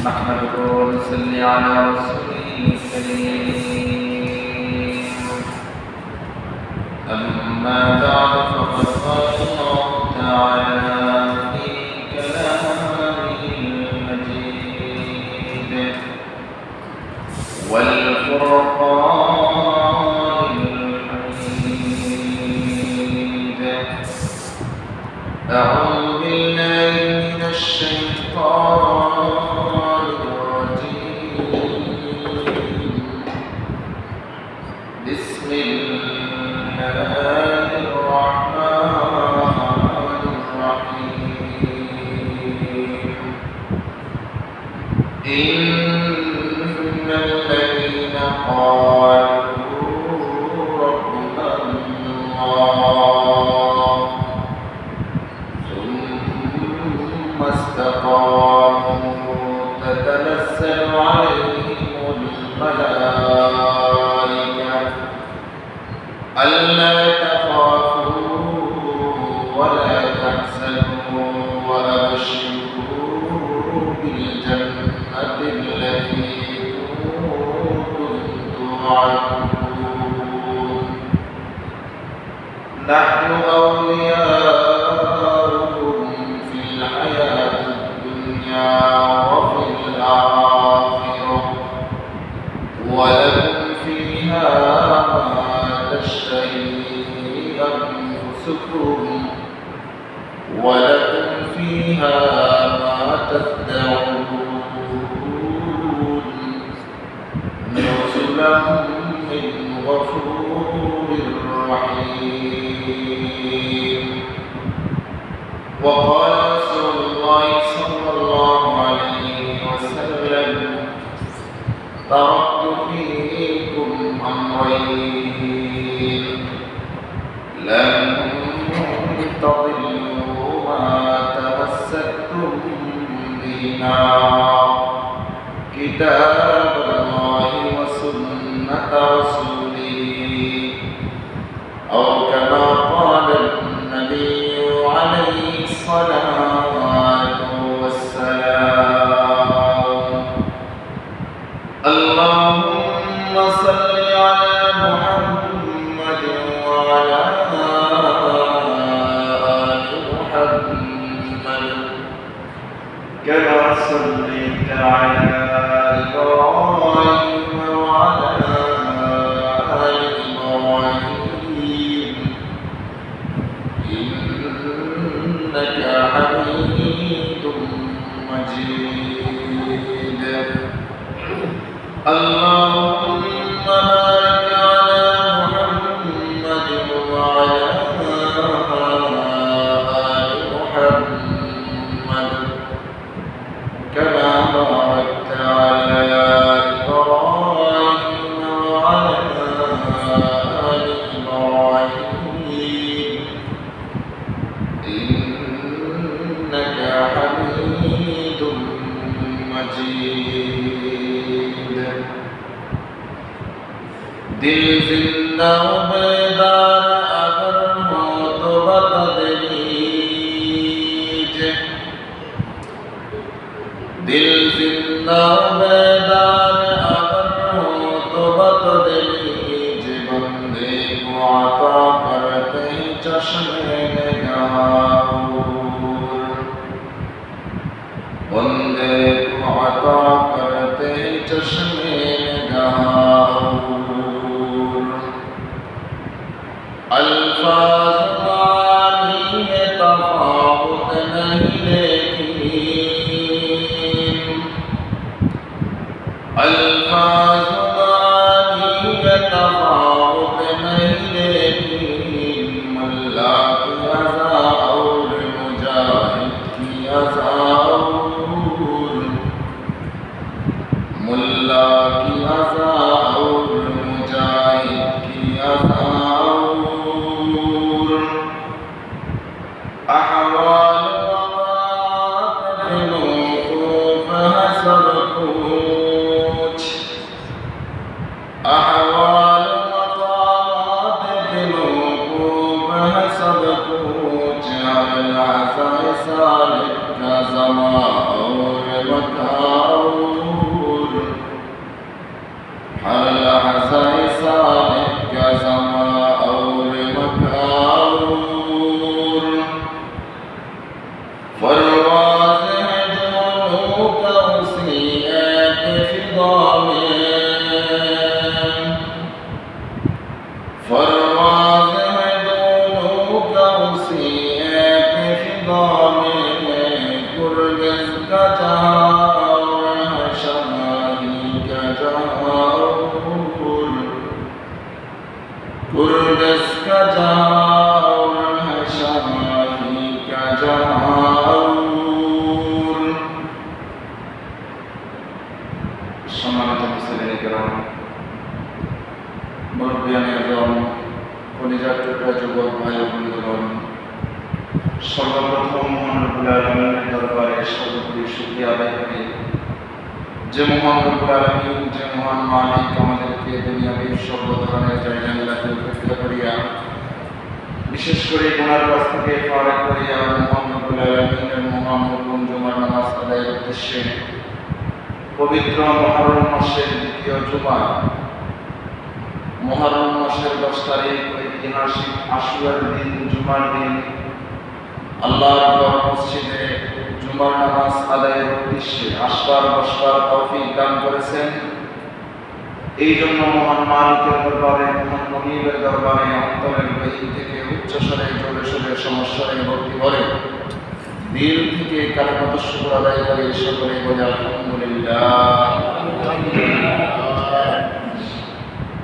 نحمده ونصلي على رسوله الكريم أما بعد فقد قال الله تعالى في كلامه المجيد والفرقان الحميد أعوذ بالله من الشيطان الرجيم بسم الله الرحمن الرحيم إن الذين قالوا ربنا الله ثم استقاموا تتنزل عليهم الملائكة ألا تخافوا ولا تحزنوا وأبشروا بالجنة التي كنتم توعدون نحن أولياؤكم في الحياة الدنيا وفي الآخرة ولكم فيها ما تشتهي أنفسكم ولكم فيها ما تدعون نزلا من غفور رحيم وقال رسول الله صلى الله عليه وسلم تركت فيكم أمرين لن تضلوا ما تمسكتم بهما كتاب الله وسنة رسوله أو كما قال النبي عليه الصلاة والسلام اللهم صل على محمد وعلى آل محمد كما صليت على إبراهيم وعلى آل إبراهيم إنك حميد مجيد اللهم بارك على محمد وعلى آل محمد كما باركت على إبراهيم وعلى آل إبراهيم إنك حميد مجيد दिल जिंदा बेदार अगर हो तो बता दीजिए दिल जिंदा बेदार अगर हो तो बता दीजिए बंदे को आता करते चश्मे निगार बंदे को आता करते चश्मे निगार अल्फाज़ मानी में तफावत नहीं लेकिन अल्फाज़ मानी में तफावत नहीं लेकिन मुल्ला की अज़ा और मुजाहिद की अज़ा और मुल्ला की अज़ा और मुजाहिद की अज़ा أحوال وقات موقوفها सब कुछ أحوال وقات موقوفها सब कुछ العصا सालिक का ज़मा और मकाऊ उसी एक फिदा में गुर्गिज़ का जहां है शाही का जहां गुर्गिज़ का जहां है शाही का जहां। সম্মানিত মুসলিম کرام, মুরব্বিয়ান এবং কলিজার টুকরা যুবক ভাই ও বন্ধুগণ, সর্বপ্রথম মহান রব্বুল আলামিনের দরবারে সর্বোপরি শুকরিয়া আদায় করি যে মহান রব্বুল আলামিন, যে মহান মালিক আমাদেরকে দুনিয়াতে সব ধরনের জায়গাগুলোতে উপেক্ষা করিয়া, বিশেষ করে গুনার কাছ থেকে ফারাক করিয়া মহান রব্বুল আলামিনের মহান হুকুম জুমার নামাজ আদায়ের উদ্দেশ্যে পবিত্র মুহররম মাসের দ্বিতীয় জুমা, মুহররম মাসের 10 তারিখ ঐতিহাসিক আশুরার দিন, জুমার দিন আল্লাহর ঘর মসজিদে জুমার নামাজ আদায়ের উদ্দেশ্যে আসবার বসবার তৌফিক দান করেছেন। এই জন্য মহান মালিকের দরবারে, মহান মনিবের দরবারে অন্তরের গহীন থেকে উচ্চস্বরে জোরে সোরে সমস্যায় ভক্তি করে দিল থেকে কালেমাত শুকর আদায় করে সকলে বলে আলহামদুলিল্লাহ।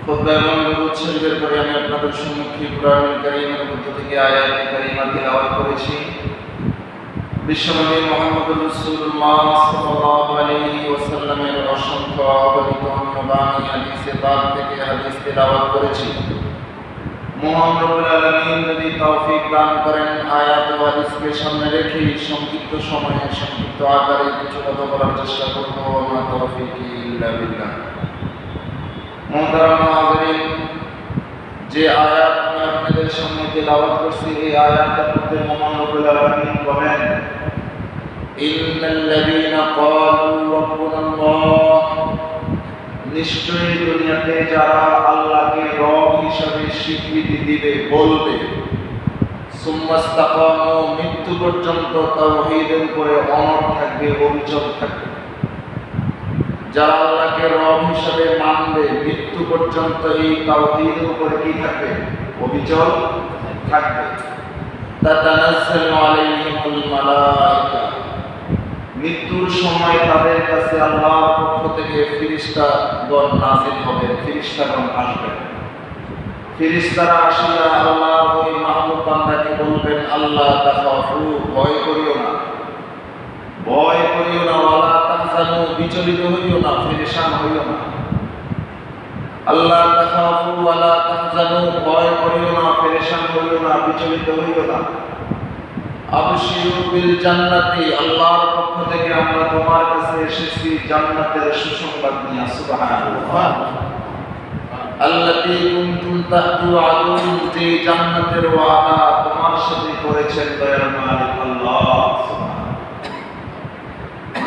খুতবা এবং দুরূদ শরীফের পরে আমি আপনাদের সম্মুখে কুরআনুল কারীমের মধ্য থেকে আয়াত কারীমা তিলাওয়াত করেছি। বিশ্বনবী মুহাম্মদুর রাসূলুল্লাহ সাল্লাল্লাহু আলাইহি ওয়াসাল্লামের অসংখ্য অগণিত বাণী হাদিসে পাক থেকে হাদিস তিলাওয়াত করেছি। মহান রব্বুল আলামিন যদি তৌফিক দান করেন, আয়াত ও হাদিসকে সামনে রেখে সংক্ষিপ্ত সময়ে সংক্ষিপ্ত আকারে কিছু কথা বলার চেষ্টা করব। আমা তৌফিকি ইল্লা বিল্লাহ। মুহতারাম হাজিরিন, যে আয়াত আমি আপনাদের সামনে তেলাওয়াত করছি, এই আয়াতের মধ্যে মহান রব্বুল আলামিন বলেন, ইন্নাল্লাযীনা ক্বালু রাব্বুনাল্লাহ, নিশ্চয়ই দুনিয়াতে যারা আল্লাহকে রব হিসাবে স্বীকৃতি দিবে, বলবে, সুম্মাস্তাকামু, মৃত্যু পর্যন্ত তাওহীদের উপরে অনড় থাকবে, অবিচল থাকবে। যারা আল্লাহকে রব হিসাবে মানবে, মৃত্যু পর্যন্ত এই তাওহীদের উপরে কি থাকবে? অবিচল থাকবে। তাতানাজ্জালু আলাইহিমুল মালায়েকা, মৃত্যুর সময় তাদের কাছে আল্লাহর পক্ষ থেকে ফেরেশতাগণ নাযিল হবে, ফেরেশতাগণ আসবেন। ফেরেশতারা আসিয়া আল্লাহর ওই মাহবুব বান্দাকে বলবেন, আল্লাহ তাখাফু, ভয় করিও না, ভয় করিও না, ওয়ালা তাহজানু, বিচলিত হইও না, পেরেশান হইও না। আল্লাহ তাখাফু ওয়ালা তাহজানু, ভয় করিও না, পেরেশান হইও না, বিচলিত হইও না। আবশিরু বিল জান্নাতি, আল্লাহর পক্ষ থেকে আমরা তোমার কাছে এসেছি জান্নাতের সুসংবাদ নিয়ে। সুবহানাল্লাহ। আল্লাতী কুনতুম তা'তুআদুন, যে জান্নাতের ওয়াদা তোমার সাথে করেছেন দয়ার মালিক আল্লাহ।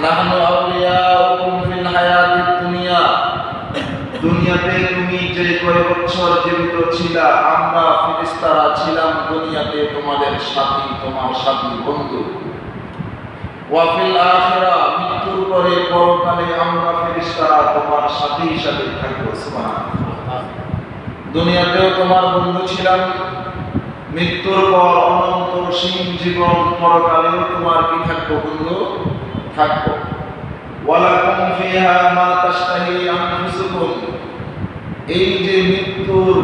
নাহনু আউলিয়াউকুম ফিল হায়াতিদ দুনিয়া, দুনিয়াতে তুমি যে কয় বছর জীবিত ছিলা, আমরা ফেরেশতারা ছিলাম দুনিয়াতে তোমাদের সাথী, তোমার সাথী বন্ধু। ওয়া ফিল আখিরা, মৃত্যুর পরে পরকালে আমরা ফেরেশতারা তোমার সাথী হিসাবে থাকব। সুবহানাল্লাহ। দুনিয়াতেও তোমার বন্ধু ছিলাম, মৃত্যুর পর অনন্ত সীম জীবন, পরকালেও তোমার কি থাকবো? বন্ধু থাকবো। ওয়ালাকুম ফিহা মা তাশতাহি আনফুসুকুম, এই যে মৃত্যুর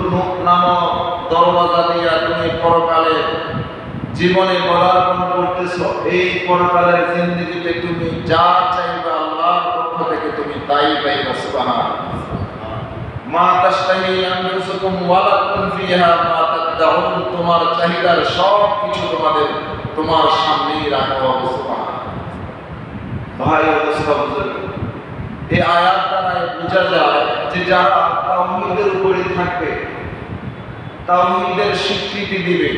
নামক দরওয়াজা দিয়া তুমি পরকালে জীবনে পদার্পণ করতেছ, এই পরকালের জিন্দেগিতে তুমি যা চাইবে আল্লাহর পক্ষ থেকে তুমি তাই পাইবা। সুবহানাল্লাহ। মা তাশতাহি আনফুসুকুম ওয়ালাকুম ফিহা মা তাদউন, তোমার চাহিদার সব কিছু তোমার সামনেই রাখা হবে। সুবহানাল্লাহ। ভাই ও দোস্ত, এই আয়াত দ্বারা বোঝা যায় যে যারা তাওহীদের উপরে থাকবে, তাওহীদের স্বীকৃতি দিবে,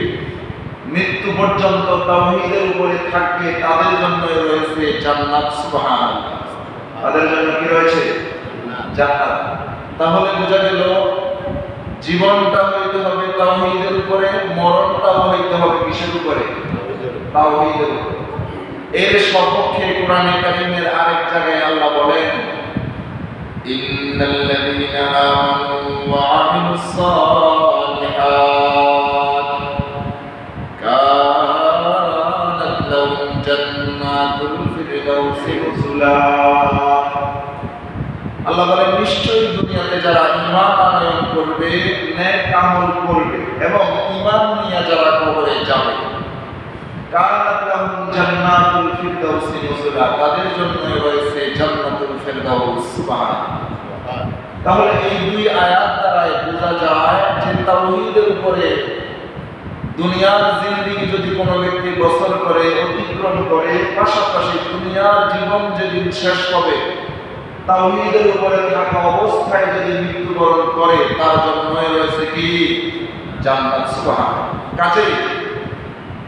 মৃত্যু পর্যন্ত তাওহীদের উপরে থাকবে, তাদের জন্য রয়েছে জান্নাত। সুবহানাল্লাহ। তাদের জন্য কি রয়েছে? জান্নাত। তাহলে বোঝা গেল জীবনটা হইতে হবে তাওহীদের উপরে, মরণটাও হইতে হবে কিসের উপরে? তাওহীদের উপরে। এর সপক্ষে কোরআনে কারীমের আরেক জায়গায় আল্লাহ বলেন, ইন্নাল্লাযীনা আমানু ওয়া আমিলুস সালিহাত জান্নাতুল ফিরদাউসি নুজুলা। আল্লাহ বলেন নিশ্চয়ই দুনিয়াতে যারা ঈমান আনয়ন করবে, নেক আমল করবে এবং ঈমান নিয়ে যারা কবরে যাবে, কানাত লাহুম জান্নাতুল ফিরদাউসি নুজুলা, তাদের জন্য রয়েছে জান্নাতুল ফিরদাউস। সুবহানাল্লাহ। তাহলে এই দুই আয়াত দ্বারা বোঝা যায় যে তাওহীদের উপরে দুনিয়ার জিন্দেগি যদি কোনো ব্যক্তি বছর করে, অতিক্রম করে, পাশাপাশি দুনিয়ার জীবন যেদিন শেষ হবে তাওহীদের উপরে থাকা অবস্থায় যদি মৃত্যুবরণ করে, তার জন্য রয়েছে কি? জান্নাত। সুবহানাল্লাহ। কাজেই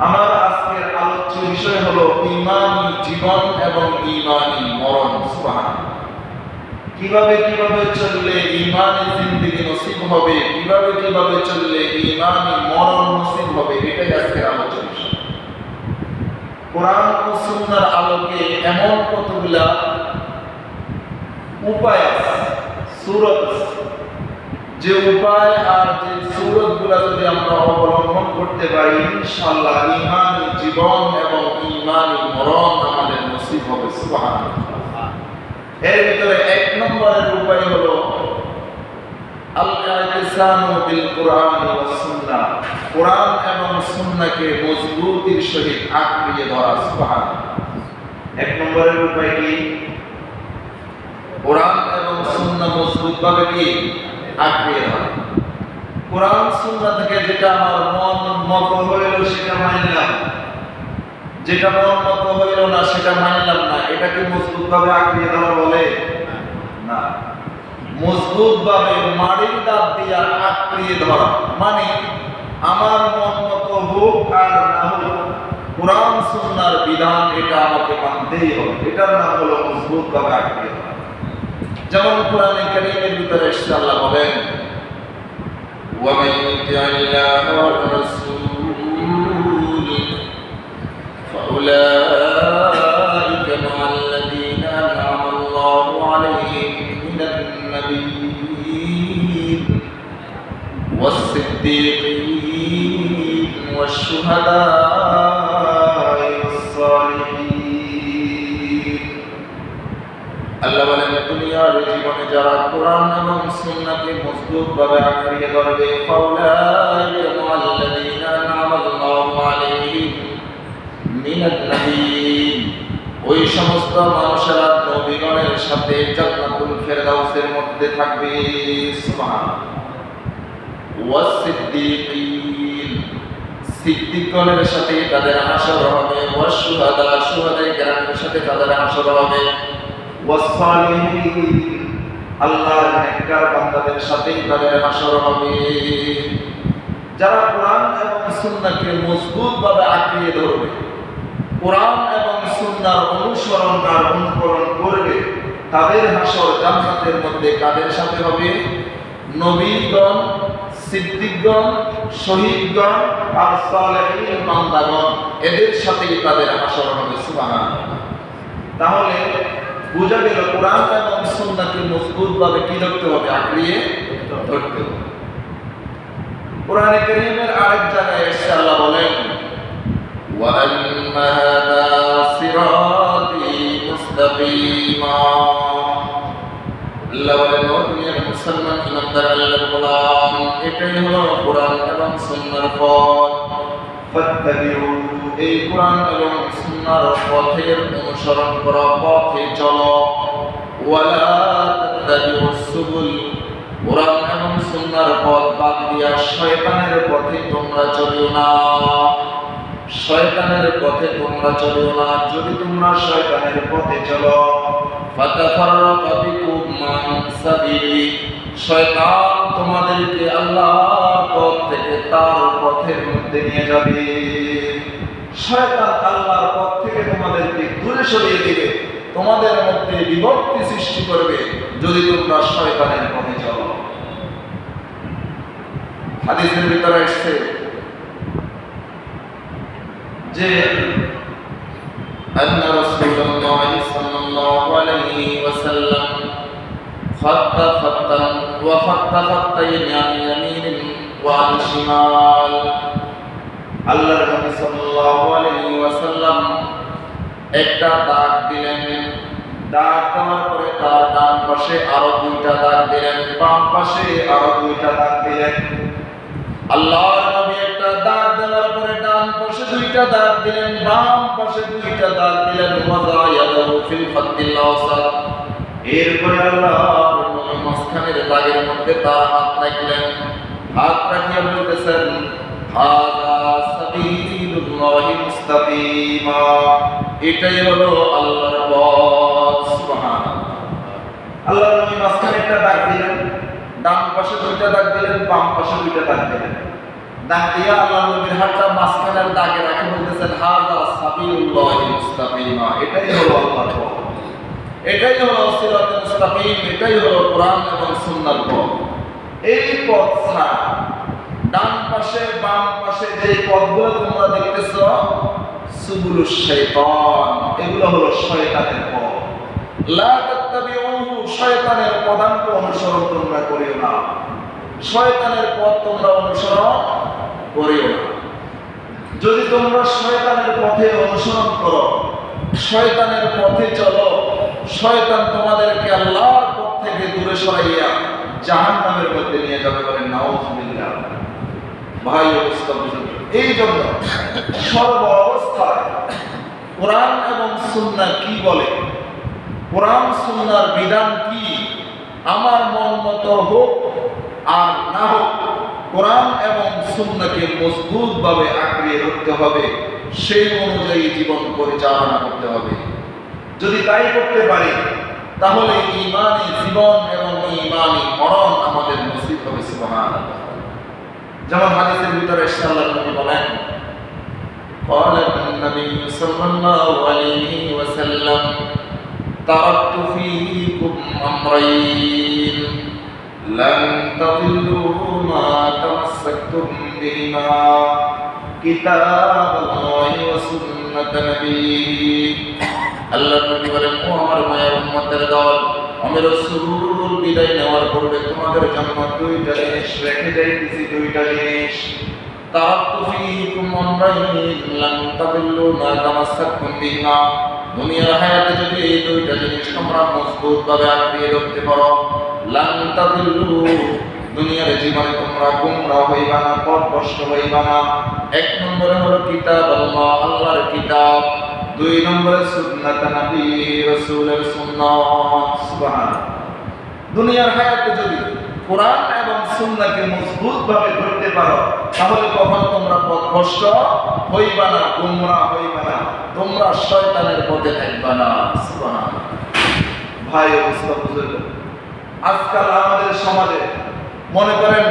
আমার আজকের আলোচ্য বিষয় হলো ঈমানী জীবন এবং ঈমানী মরণ। সুবহানাল্লাহ। কিভাবে চললে ঈমানী জিন্দেগি নসিব হবে, কিভাবে চললে ঈমানী মরণ নসিব হবে, এটাই আজকের আলোচ্য বিষয়। কোরআন ও সুন্নাহর আলোকে এমন কতগুলা উপায় আছে, সূরত আছে, যে উপায় আর যে সূরতগুলো যদি আমরা অবলম্বন করতে পারি, ইনশাআল্লাহ ঈমানী জীবন এবং ঈমানী মরণ আমাদের নসিব হবে। সুবহানাল্লাহ। এর ভিতরে এক নম্বরের উপায় হলো আল-ইতিসামু বিল কুরআন ওয়াস সুন্নাহ, কুরআন এবং সুন্নাহকে মজবুতির সহিত আঁকড়িয়ে ধরা। সুবহানাল্লাহ। এক নম্বরের উপায় কি? কোরআন এবং সুন্নাহ মজবুতভাবে কি আঁকড়িয়ে ধরা। কোরআন সুন্নাহ থেকে যেটা আমার মন মত হইল সেটা মানলাম, যেটা মন মত হইল না সেটা মানলাম না, এটাকে মজবুতভাবে আঁকড়িয়ে ধরা বলে না। মজবুতভাবে মাড়ির দাঁত দিয়ে আঁকড়িয়ে ধরা মানে আমার মন মত হোক আর না হোক, কোরআন সুন্নাহর বিধান এটা আমাকে মানতেই হবে। এটার নাম হলো মজবুতভাবে আঁকড়িয়ে ধরা। যেমন কোরআনে কারীমের ভিতরে এসেছে, আল্লাহ বলেন ওয়া মান ইউতি'আল্লাহা ওয়ার রাসূল ফাউলাইকা মা'আল্লাযীনা আন'আমা আল্লাহু আলাইহিম মিনান নাবিয়্যিন ওয়াস-সিদ্দীকীন ওয়াশ-শুহাদা'i ওয়াস-সালিহিন। আল্লাহ বলেন দুনিয়ার জীবনে যারা কোরআন এবং সুন্নাহকে মজবুতভাবে আঁকড়িয়ে ধরবে, ফাউলাইকা মা'আল্লাযীনা আন'আমা আল্লাহু আলাইহিম মিনান নাবিয়্যিন, ওই সমস্ত মানুষেরা নবীগণের সাথে জান্নাতুল ফিরদাউসের মধ্যে থাকবে। সুবহানাল্লাহ। ওয়াস-সিদ্দীকীন, সিদ্দিকগণের সাথে তাদের হাসর হবে। ওয়াশ-শুহাদা, শুহাদায়ে কেরামের সাথে তাদের হাসর হবে। ওয়াস-সালিহিন, আল্লাহর নেককার বান্দাদের সাথে তাদের হাসর হবে। যারা কোরআন এবং সুন্নাহকে মজবুতভাবে আঁকড়িয়ে ধরবে, কোরআন এবং সুন্নাহর অনুসরণ আর অনুকরণ করবে, তাদের হাসর জান্নাতের মধ্যে কাদের সাথে হবে? নবীগণ, সিদ্দিকগণ, শহীদগণ আর সালেহীন বান্দাগণ, এদের সাথেই তাদের হাসর হবে। সুবহানাল্লাহ। তাহলে বোঝা গেল কোরআন এবং সুন্নাহকে মজবুতভাবে কি ধরতে হবে? আঁকড়িয়ে ধরতে হবে। কোরআনে কারীমের আরেক জায়গায় এসে আল্লাহ বলেন ওয়া আন্না হাযা সিরাতী মুস্তাকিমা। আল্লাহ বলেন ও দুনিয়ার মুসলমান ইমানদার আল্লাহর গোলাম, এটাই হলো কোরআন এবং সুন্নাহর পথ। ফাত্তাবিউ, এই কোরআন এবং সুন্নাহর পথের অনুসরণ করো, পথে চলো। ওয়ালা তাত্তাবিউস সুবুল, কোরআন এবং সুন্নাহর পথ বাদ দিয়া শয়তানের পথে তোমরা চলিও না। শয়তানের পথে তোমরা চলিও না। যদি তোমরা শয়তানের পথে চলো, ফাতাফাররাকা বিকুম আন সাবিলি, শয়তান তোমাদেরকে আল্লাহর পথ থেকে তার পথের মধ্যে নিয়ে যাবে। শয়তান আল্লাহর পথ থেকে তোমাদেরকে দূরে সরিয়ে দিবে, তোমাদের মধ্যে বিভক্তি সৃষ্টি করবে যদি তোমরা শয়তানের পথে চলো। হাদিসের ভিতরে এসেছে যে أن رسول الله صلى الله عليه وسلم خط خطا وخط خطين عن يمين وعن شمال। আল্লাহর নবী সাল্লাল্লাহু আলাইহি ওয়াসাল্লাম একটা দাগ দিলেন, দাগ দেওয়ার পরে তার ডান পাশে আরো দুইটা দাগ দিলেন, বাম পাশে আরো দুইটা দাগ দিলেন। আল্লাহর নবী একটা দাগ দেওয়ার পরে ডান পাশে দুইটা দাগ দিলেন, বাম পাশে দুইটা দাগ দিলেন। ওয়াজা ইয়াদাহু ফিল ফাতিল আওসাত। এরপরে আল্লাহর নবী মাঝখানের দাগের মধ্যে তার হাত রাখলেন। হাত রাখিয়া বলতেছেন, হাযা সাবিলুল্লাহি মুস্তাকিমা। এটাই হলো আল্লাহর পথ। সুবহানাল্লাহ। আল্লাহর নবী মাঝখানে একটা দাগ দিলেন, ডান পাশে দুইটা দাগ দিলেন, বাম পাশে দুইটা দাগ দিলেন। দাগ দিয়া আল্লাহর নবীর হাতটা মাঝখানের দাগে রাখে বলতেছেন, হাযা সাবিলুল্লাহি মুস্তাকিমা। এটাই হলো আল্লাহর পথ, এটাই হলো সিরাতুল মুস্তাকিম, এটাই হলো কোরআন এবং সুন্নাহর পথ। এই পথ ছাড়া ডান পাশে বাম পাশে যে পথগুলো তোমরা দেখতেছো, সুবুলুশ শাইতান, এগুলো হলো শয়তানের পথ। লা তাত্তাবিউহু, শয়তানের পদাঙ্ক অনুসরণ তোমরা করিও না, শয়তানের পথ তোমরা অনুসরণ করিও না। যদি তোমরা শয়তানের পথে অনুসরণ করো, শয়তানের পথে চলো, শয়তান তোমাদেরকে আল্লাহর পথ থেকে দূরে সরাইয়া জাহান্নামের মধ্যে নিয়ে যাবে। বলেন নাউযুবিল্লাহ। ভাই অবস্থা বুঝুন। এই জন্য সর্ব অবস্থায় কোরআন এবং সুন্নাহ কি বলে, কোরআন সুন্নাহর বিধান কি, আমার মন মতো হোক আর না হোক, কোরআন এবং সুন্নাহকে মজবুত ভাবে আঁকড়িয়ে ধরতে হবে, সেই অনুযায়ী জীবন পরিচালনা করতে হবে। যদি তাই করতে পারি, তাহলে ঈমানী জীবন এবং ঈমানী মরণ আমাদের নসিব হবে। সুবহানাল্লাহ। যেমন হাদিসের ভিতরে আল্লাহর নবী বলেন, قال النبي صلى الله عليه وسلم تركت فيكم أمرين لن تضلوا ما تمسكتم بهما كتاب الله وسنة نبيه। আল্লাহর নবী বলেন, ও আমার মায়ের উম্মতের দল, আমি রাসূল বিদায় নেওয়ার পূর্বে তোমাদের জন্য দুইটা জিনিস রেখে যাইতেছি, দুইটা জিনিস। তারাক্তু ফীকুম আমরাইন লান তাদিল্লু মা তামাসসাকতুম বিহিমা। দুনিয়ার হায়াতে যদি এই দুইটা জিনিস তোমরা মজবুত ভাবে আঁকড়িয়ে ধরতে পারো, লান তাদিল্লু, দুনিয়ার জীবনে তোমরা গুমরাহ হইবা না, পথভ্রষ্ট হইবা না। এক নম্বরে হলো কিতাব আল্লাহ, আল্লাহর কিতাব। দুই নম্বরে সুন্নাত নবী, রাসূলের সুন্নাত। সুবহানাল্লাহ। দুনিয়ার হায়াতে যদি কোরআন এবং সুন্নাহকে মজবুত ভাবে ধরতে পারো, তাহলে কখনো তোমরা পথভ্রষ্ট হইবা না, গুমরাহ হইবা না, তোমরা শয়তানের পথে থাকবা না। সুবহানাল্লাহ। ভাই অবস্থা বুঝুন। আজকাল আমাদের সমাজে মনে করেন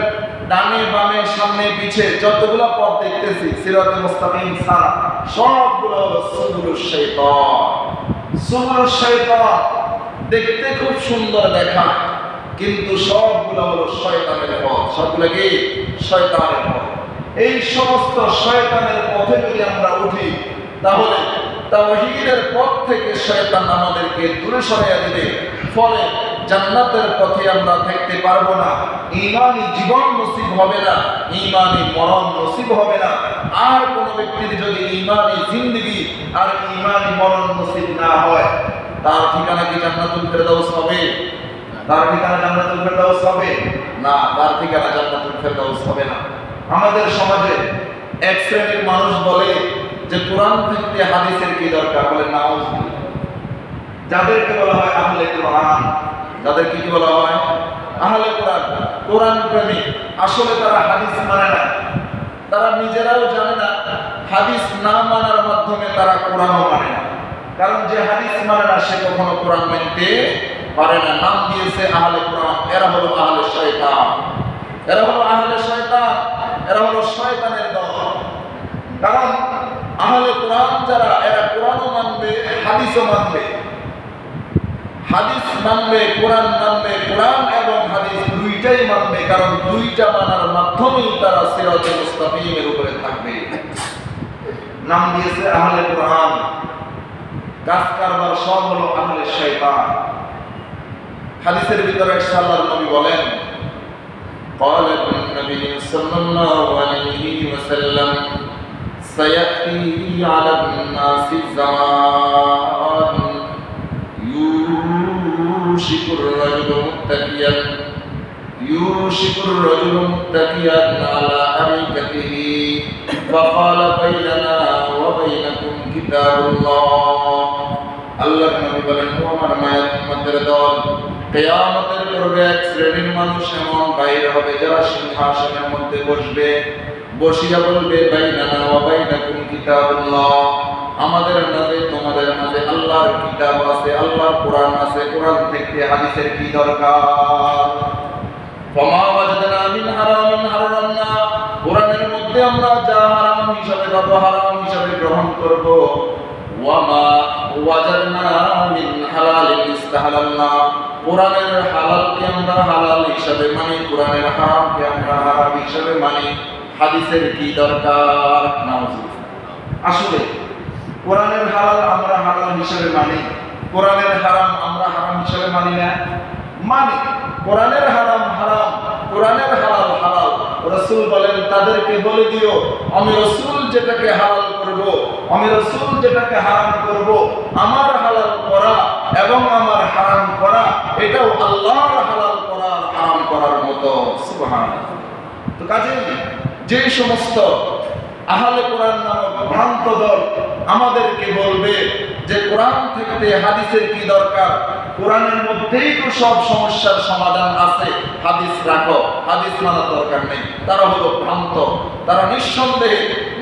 ডানে বামে সামনে পিছে যতগুলো পথ দেখতেছি, সিরাতুল মুস্তাকিম ছাড়া সবগুলো হলো সুবুলুশ শাইতান। সুবুলুশ শাইতান দেখতে খুব সুন্দর দেখা, কিন্তু সবগুলো হলো শয়তানের পথ। সবগুলো কি শয়তানের পথ। এই সমস্ত শয়তানের পথে যদি আমরা উঠি, তাহলে তাওহীদের পথ থেকে শয়তান আমাদেরকে দূরে সরাইয়া দিবে। ফলে জান্নাতের পথে আমরা থাকতে পারবো না, ঈমানী জীবন নসিব হবে না, ঈমানী মরণ নসিব হবে না। আর কোন ব্যক্তির যদি ঈমানী জিন্দেগি আর ঈমানী মরণ নসিব না হয়, তার ঠিকানা কি জান্নাতুল ফেরদাউস হবে? তার ঠিকানা জান্নাতুল ফেরদাউস হবে না, তার ঠিকানা জান্নাতুল ফেরদাউস হবে না। আমাদের সমাজে এক শ্রেণীর মানুষ বলে যে কোরআন থেকে হাদিসের কি দরকার, বলে নাউযুবিল্লাহ। যাদেরকে বলা হয় আহলে কোরআন, যাদেরকে কি বলা হয় আহলে কোরআন, কোরআন প্রেমী, আসলে তারা হাদিস মানে না, তারা নিজেরাও জানে না। হাদিস না মানার মাধ্যমে তারা কোরআনও মানে না, কারণ যে হাদিস মানে না সে কখনো কোরআন মানতে পারে না। নাম দিয়েছে আহলে কোরআন। এরা হলো আহলে শয়তান, এরা হলো আহলে শয়তান, এরা হলো শয়তানের দল। কারণ আহলে কোরআন যারা, এরা কোরআনও মানবে, হাদিসও মানবে। হাদিস মানবে, কোরআন মানবে, কোরআন এবং হাদিস দুইটাই মানবে, কারণ দুইটা মানার মাধ্যমেই তারা সিরাতুল মুস্তাকিমের উপরে থাকবে। নাম দিয়েছে আহলে কোরআন, কাজ কারবার সব হলো আহলে শয়তান। হাদিসের ভিতরে আল্লাহর নবী বলেন, قال النبي صلى الله عليه وسلم سيأتي على الناس زمان يوشك الرجل متكئا على أريكته فقال بيننا وبينكم كتاب الله আল্লাহ নবী বলেন, ও আমার মায়ের উম্মতের দল, কিয়ামতের পূর্বে এক শ্রেণীর মানুষ এমন বাইর হবে যারা সিংহাসনের মধ্যে বসবে, বসিয়া বলবে, বাইনানা ওয়া বাইনাকুম কিতাবুল্লাহ, আমাদের মাঝে তোমাদের মাঝে আল্লাহর কিতাব আছে, আল্লাহর কোরআন আছে, কোরআন থেকে হাদিসের কি দরকার? ফামা ওয়াজাদনা মিন হারামিন হারামনা, কোরআনের মধ্যে আমরা যা হারাম হিসাবে পাবো হারাম হিসাবে গ্রহণ করব, ওয়ামা ওয়াজাদনা মিন হালালিন ইস্তাহালালনা, কোরআনের হালালকে আমরা হালাল হিসাবে মানি, কোরআনের হারামকে আমরা হারাম হিসাবে মানি, হাদিসের কি দরকার? নাউজুবিল্লাহ। আসলে কোরআনের হালাল আমরা হালাল হিসাবে মানি, কোরআনের হারাম আমরা হারাম হিসাবে মানি না? মানি। কোরআনের হারাম হারাম, কোরআনের হালাল হালাল। রাসূল বলেন, তাদেরকে বলে দিও, আমি রাসূল যেটাকে হালাল করব, আমি রাসূল যেটাকে হারাম করব, আমার হালাল করা এবং আমার হারাম করা এটাও আল্লাহর হালাল করার হারাম করার মতো। সুবহানাল্লাহ। তো কাজেই যে সমস্ত আহলে কোরআন নামক ভ্রান্ত দল আমাদেরকে বলবে যে কোরআন থেকে হাদিসের কি দরকার, কোরআনের মধ্যেই তো সব সমস্যার সমাধান আছে, হাদিস রাখো, হাদিস মানার দরকার নেই, তারা হলো ভ্রান্ত। তারা নিঃসন্দেহে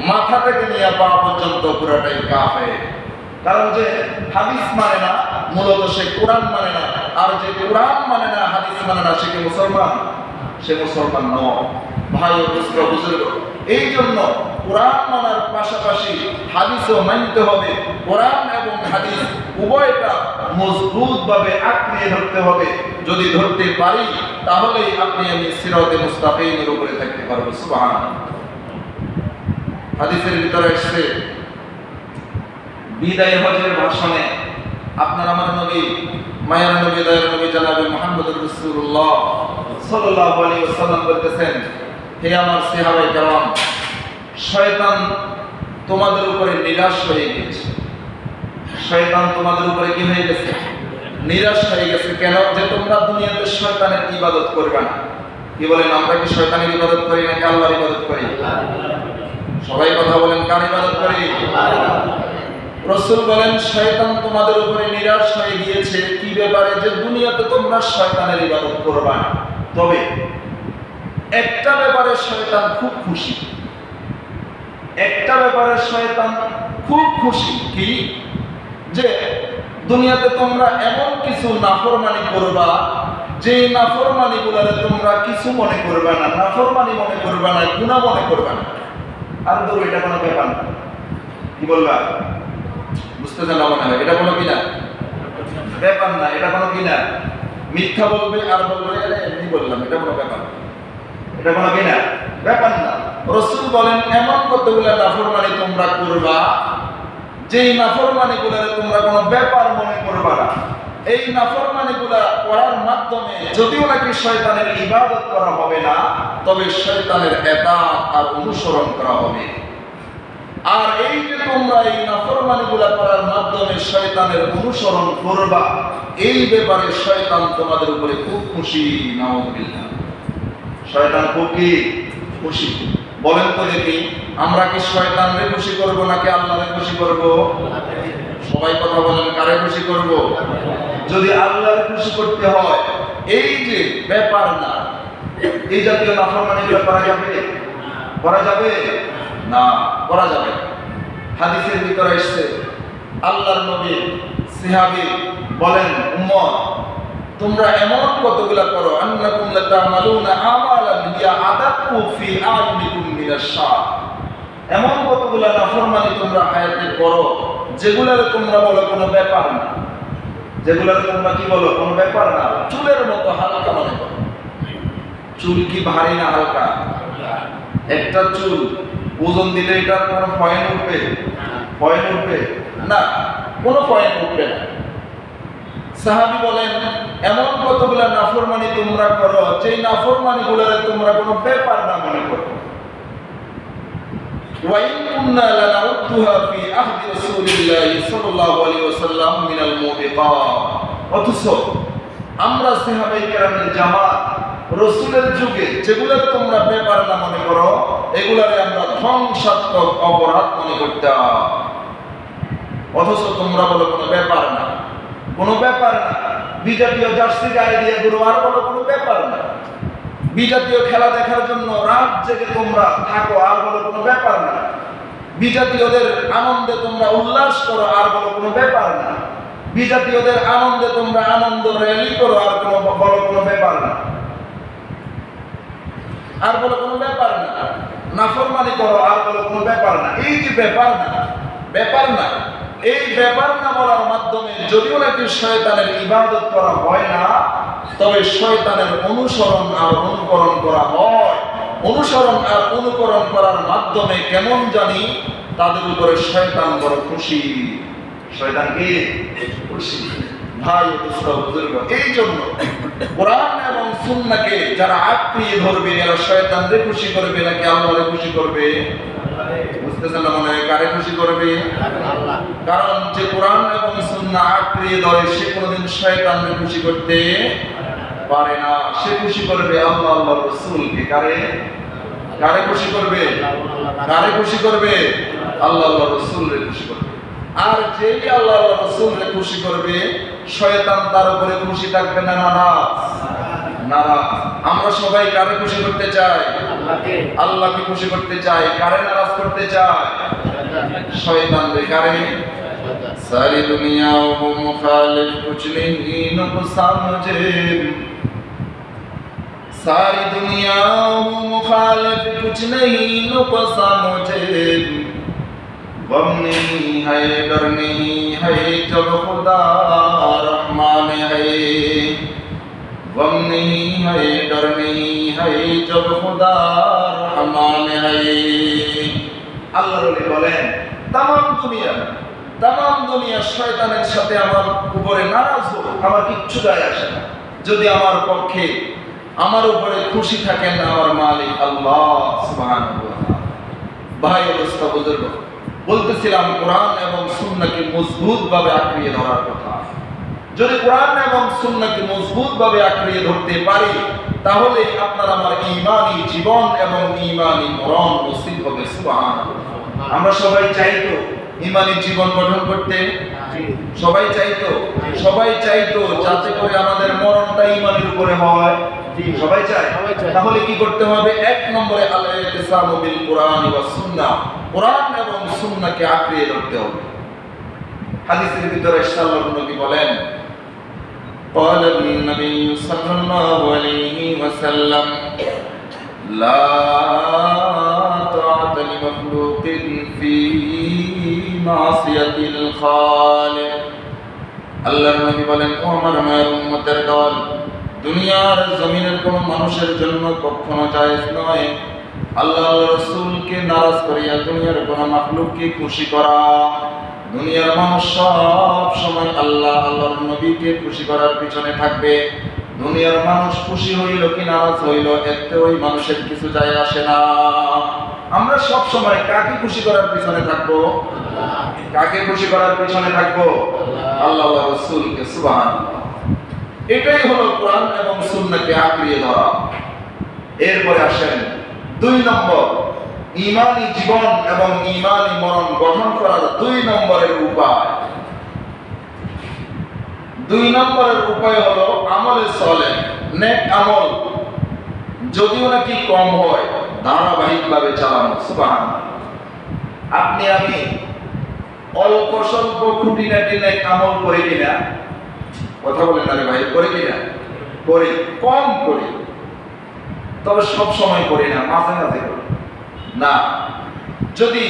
মাথা থেকে নিয়ে পা পর্যন্ত পুরাটাই কাফের। কারণ যে হাদিস মানে না, মূলত সে কোরআন মানে না, আর যে কোরআন মানে না, হাদিস মানে না, সে কি মুসলমান? সে মুসলমান নয়। ভাই ও বুজুর্গ, এই জন্য কোরআন মানার পাশাপাশি হাদিসও মানতে হবে। কোরআন এবং হাদিস উভয়টা মজবুত ভাবে আঁকড়িয়ে ধরতে হবে। যদি ধরতে পারি তাহলেই আপনি আমি সিরাতে মুস্তাকিমের উপরে থাকতে পারবো। সুবহানাল্লাহ। হাদিসের ভিতরে এসেছে, বিদায় হজের ভাষণে আপনার আমার নবী, মায়ের নবী, দয়ার নবী জনাবে মুহাম্মদুর রাসূলুল্লাহ সাল্লাল্লাহু আলাইহি ওয়াসাল্লাম বলতেছেন, হে আমার সাহাবায়ে কেরাম, শয়তান তোমাদের উপরে নিরাশ হয়ে গেছে। শয়তান তোমাদের উপরে কি হয়ে গেছে? নিরাশ হয়ে গেছে। কেন? যে তোমরা দুনিয়াতে শয়তানের ইবাদত করবে না। কি বলেন? আমরা কি শয়তানের ইবাদত করি নাকি আল্লাহর ইবাদত করি? সবাই কথা বলেন, কার ইবাদত করি? রাসূল বলেন, শয়তান তোমাদের উপরে নিরাশ হয়ে গিয়েছে। কি ব্যাপারে? যে দুনিয়াতে তোমরা শয়তানের ইবাদত করবে না। তবে একটা ব্যাপারে শয়তান খুব খুশি, একটা ব্যাপারে শয়তান খুব খুশি। কি? যে দুনিয়াতে তোমরা এমন কিছু নাফরমানি করবা, যে নাফরমানি গুলারে তোমরা কিছু মনে করবে না, নাফরমানি মনে করবে না, গুনাহ মনে করবে না। আর ধরো এটা কোনো ব্যাপার না। কি বলবা? বুঝতেছেন না মনে হয়? এটা কোনো কি না ব্যাপার না, এটা কোনো কি না, মিথ্যা বলবে আর বলবে এমনি বললাম, এটা কোনো ব্যাপার না, এটা কোনো কি না ব্যাপার না। রাসূল বলেন, এমন কতগুলা নাফরমানি তোমরা করবা, যেই নাফরমানি গুলারে তোমরা কোনো ব্যাপার মনে করবা না। এই নাফরমানি গুলা করার মাধ্যমে যদিও নাকি শয়তানের ইবাদত করা হবে না, তবে শয়তানের ইতাআত আর অনুসরণ করা হবে। আর এই যে তোমরা এই নাফরমানি গুলা করার মাধ্যমে শয়তানের অনুসরণ করবা, এই ব্যাপারে শয়তান তোমাদের উপরে খুব খুশি। নাউযুবিল্লাহ। শয়তান খুব কি খুশি? বলেন তো দেখি, আমরা কি শয়তানরে খুশি করব নাকি আল্লাহরে খুশি করব? সবাই কথা বলেন, কারে খুশি করব? যদি আল্লাহরে খুশি করতে হয়, এই যে ব্যাপার না, এই জাতীয় নাফরমানিগুলো করা যাবে? করা যাবে না, করা যাবে। হাদিসের ভিতরে এসেছে, আল্লাহর নবী সাহাবী বলেন, উম্মত তোমরা এমন কতগুলা করো, আন্নাকুম লাতামালুনা আমালান হিয়া আদাক্কু ফি আইনিকুম মিনাশ-শার, এমন কতগুলা নাফরমানি তোমরা হায়াতে করো যেগুলার তোমরা বলো কোনো ব্যাপার না, যেগুলার তোমরা কি বলো কোনো ব্যাপার না, চুলের মতো হালকা মনে করো। চুল কি ভারী না হালকা? একটা চুল ওজন দিলে এটার কোনো পয়েন্ট উঠবে? পয়েন্ট উঠবে না, কোনো পয়েন্ট উঠবে না। সাহাবী বলেন, এমন কতগুলা নাফরমানি তোমরা করো যেই নাফরমানি গুলারে তোমরা কোনো ব্যাপার না মনে করো। ওয়া ইন কুননা লানাউদ্দুহা ফি আহদি রাসূলিল্লাহি সাল্লাল্লাহু আলাইহি ওয়াসাল্লাম মিনাল মুবিকাত, অথচ আমরা সাহাবায়ে কেরামের জামাত রাসূলের যুগে যেগুলো তোমরা ব্যাপার না মনে করো, এগুলারে আমরা ধ্বংসাত্মক অপরাধ মনে করতাম। অথচ তোমরা বলো কোনো ব্যাপার না, কোনো ব্যাপার না। বিজাতীয় জার্সি গায়ে দিয়ে ঘুরো, আর বলো কোনো ব্যাপার না। বিজাতীয় খেলা দেখার জন্য রাত জেগে তোমরা থাকো, আর বলো কোনো ব্যাপার না। বিজাতীয়দের আনন্দে তোমরা উল্লাস করো, আর বলো কোনো ব্যাপার না। বিজাতীয়দের আনন্দে তোমরা আনন্দ র্যালি করো, আর বলো কোনো ব্যাপার না, আর বলো কোনো ব্যাপার না। নাফরমানি করো, আর বলো কোনো ব্যাপার না। এই যে ব্যাপার না, ব্যাপার না, এই ব্যাপার না বলার মাধ্যমে যদিও নাকি শয়তানের ইবাদত করা হয় না, তবে শয়তানের অনুসরণ আর অনুকরণ করা হয়। অনুসরণ আর অনুকরণ করার মাধ্যমে কেমন জানি তাদের উপরে শয়তান বড় খুশি। শয়তান কি খুশি? ভাই বুজুর্গ, এই জন্য কোরআন এবং সুন্নাহকে যারা আঁকড়িয়ে ধরবে, এরা শয়তানকে খুশি করবে নাকি আল্লাহকে খুশি করবে? বুঝতেছেন না মনে হয়? কারে খুশি করবে? আল্লাহ। কারণ যে কোরআন এবং সুন্নাহ আঁকড়িয়ে ধরে সে কোনোদিন শয়তানকে খুশি করতে পারে না। সে খুশি করবে আল্লাহ আল্লাহর রাসূলকে। কারে কারে খুশি করবে? কারে খুশি করবে? আল্লাহ আল্লাহর রাসূলকে খুশি করবে। আর যেই আল্লাহ আল্লাহর রাসূলকে খুশি করবে, শয়তান তার উপরে খুশি থাকবে না নারাজ? নারাজ। আমরা সবাই কারে খুশি করতে চাই? আল্লাহকে। আল্লাহকে খুশি করতে চাই। কারে নারাজ করতে চাই? শয়তানকে। কারে? सारी दुनिया को मुखालिफ कुछ नहीं नुकसान मुझे, सारी दुनिया को मुखालिफ कुछ नहीं नुकसान मुझे, गम नहीं है डर नहीं है जब खुदा रहमान है, गम नहीं है डर नहीं है जब खुदा रहमान है। আল্লাহ রলি বলেন তামাম দুনিয়া শয়তানের সাথে আমার উপরে নারাজ হোক, আমার কিচ্ছু যায় আসে না, যদি আমার পক্ষে আমার উপরে খুশি থাকেন আমার মালিক আল্লাহ সুবহানাহু ওয়া তাআলা। ভাই অবস্থা বুজুর্গ, বলতেছিলাম কোরআন এবং সুন্নাহকে মজবুত ভাবে আঁকড়িয়ে ধরার কথা। যদি কোরআন এবং সুন্নাহকে মজবুত ভাবে আঁকড়িয়ে ধরতে পারি, তাহলে আপনার আমার ঈমানি জীবন এবং ঈমানি মরণ নসিব হবে। সুবহানাল্লাহ। আমরা সবাই চাই তো ঈমানি জীবন গঠন করতে? সবাই চাইতো, সবাই চাইতো যাতে করে আমাদের মরণটা ঈমানের উপরে হয়। সবাই চায়। তাহলে কি করতে হবে? এক নম্বরে আল ইতিসাম বিল কোরআন ওয়াস সুন্নাহ, কোরআন এবং সুন্নাহকে আঁকড়িয়ে ধরতে হবে। হাদিসের ভিতরে আল্লাহর নবী বলেন, قال النبي صلى الله عليه وسلم لا طاعة لمخلوق في معصية الخالق। আল্লাহর নবী বলেন, ও আমার মায়ের উম্মতের দল, দুনিয়ার জমিনের কোন মানুষের জন্য কখনো জায়েজ নয় আল্লাহ রাসূলকে নারাজ করিয়া দুনিয়ার কোন মাখলুককে খুশি করা। দুনিয়ার মানুষ সব সময় আল্লাহ আল্লাহর নবীকে খুশি করার পিছনে থাকবে। দুনিয়ার মানুষ খুশি হইল কি নারাজ হইল, এতে ওই মানুষের কিছু যায় আসে না। আমরা সব সময় কাকে খুশি করার পিছনে থাকবো? কাকে খুশি করার পিছনে থাকবো? আল্লাহ ওয়া রাসূলকে। সুবহানাল্লাহ। এটাই হলো কোরআন এবং সুন্নাহকে আঁকড়িয়ে ধরা। এরপরে আসেন 2 নম্বর, ঈমানি জীবন এবং ঈমানি মরণ গঠন করার 2 নম্বরের উপায়। 2 নম্বরের উপায় হলো আমলে সালেহ, নেক আমল যদিও নাকি কম হয় ধারাবাহিকভাবে চালানো। সুবহানাল্লাহ। আপনি আমি অল্প স্বল্প খুঁটিনাটি নেক আমল করি কিনা? কথা বলেন না ভাই, করি কিনা? করি, কম করি, তবে সব সময় করি না, মাঝে মাঝে করি না। যদি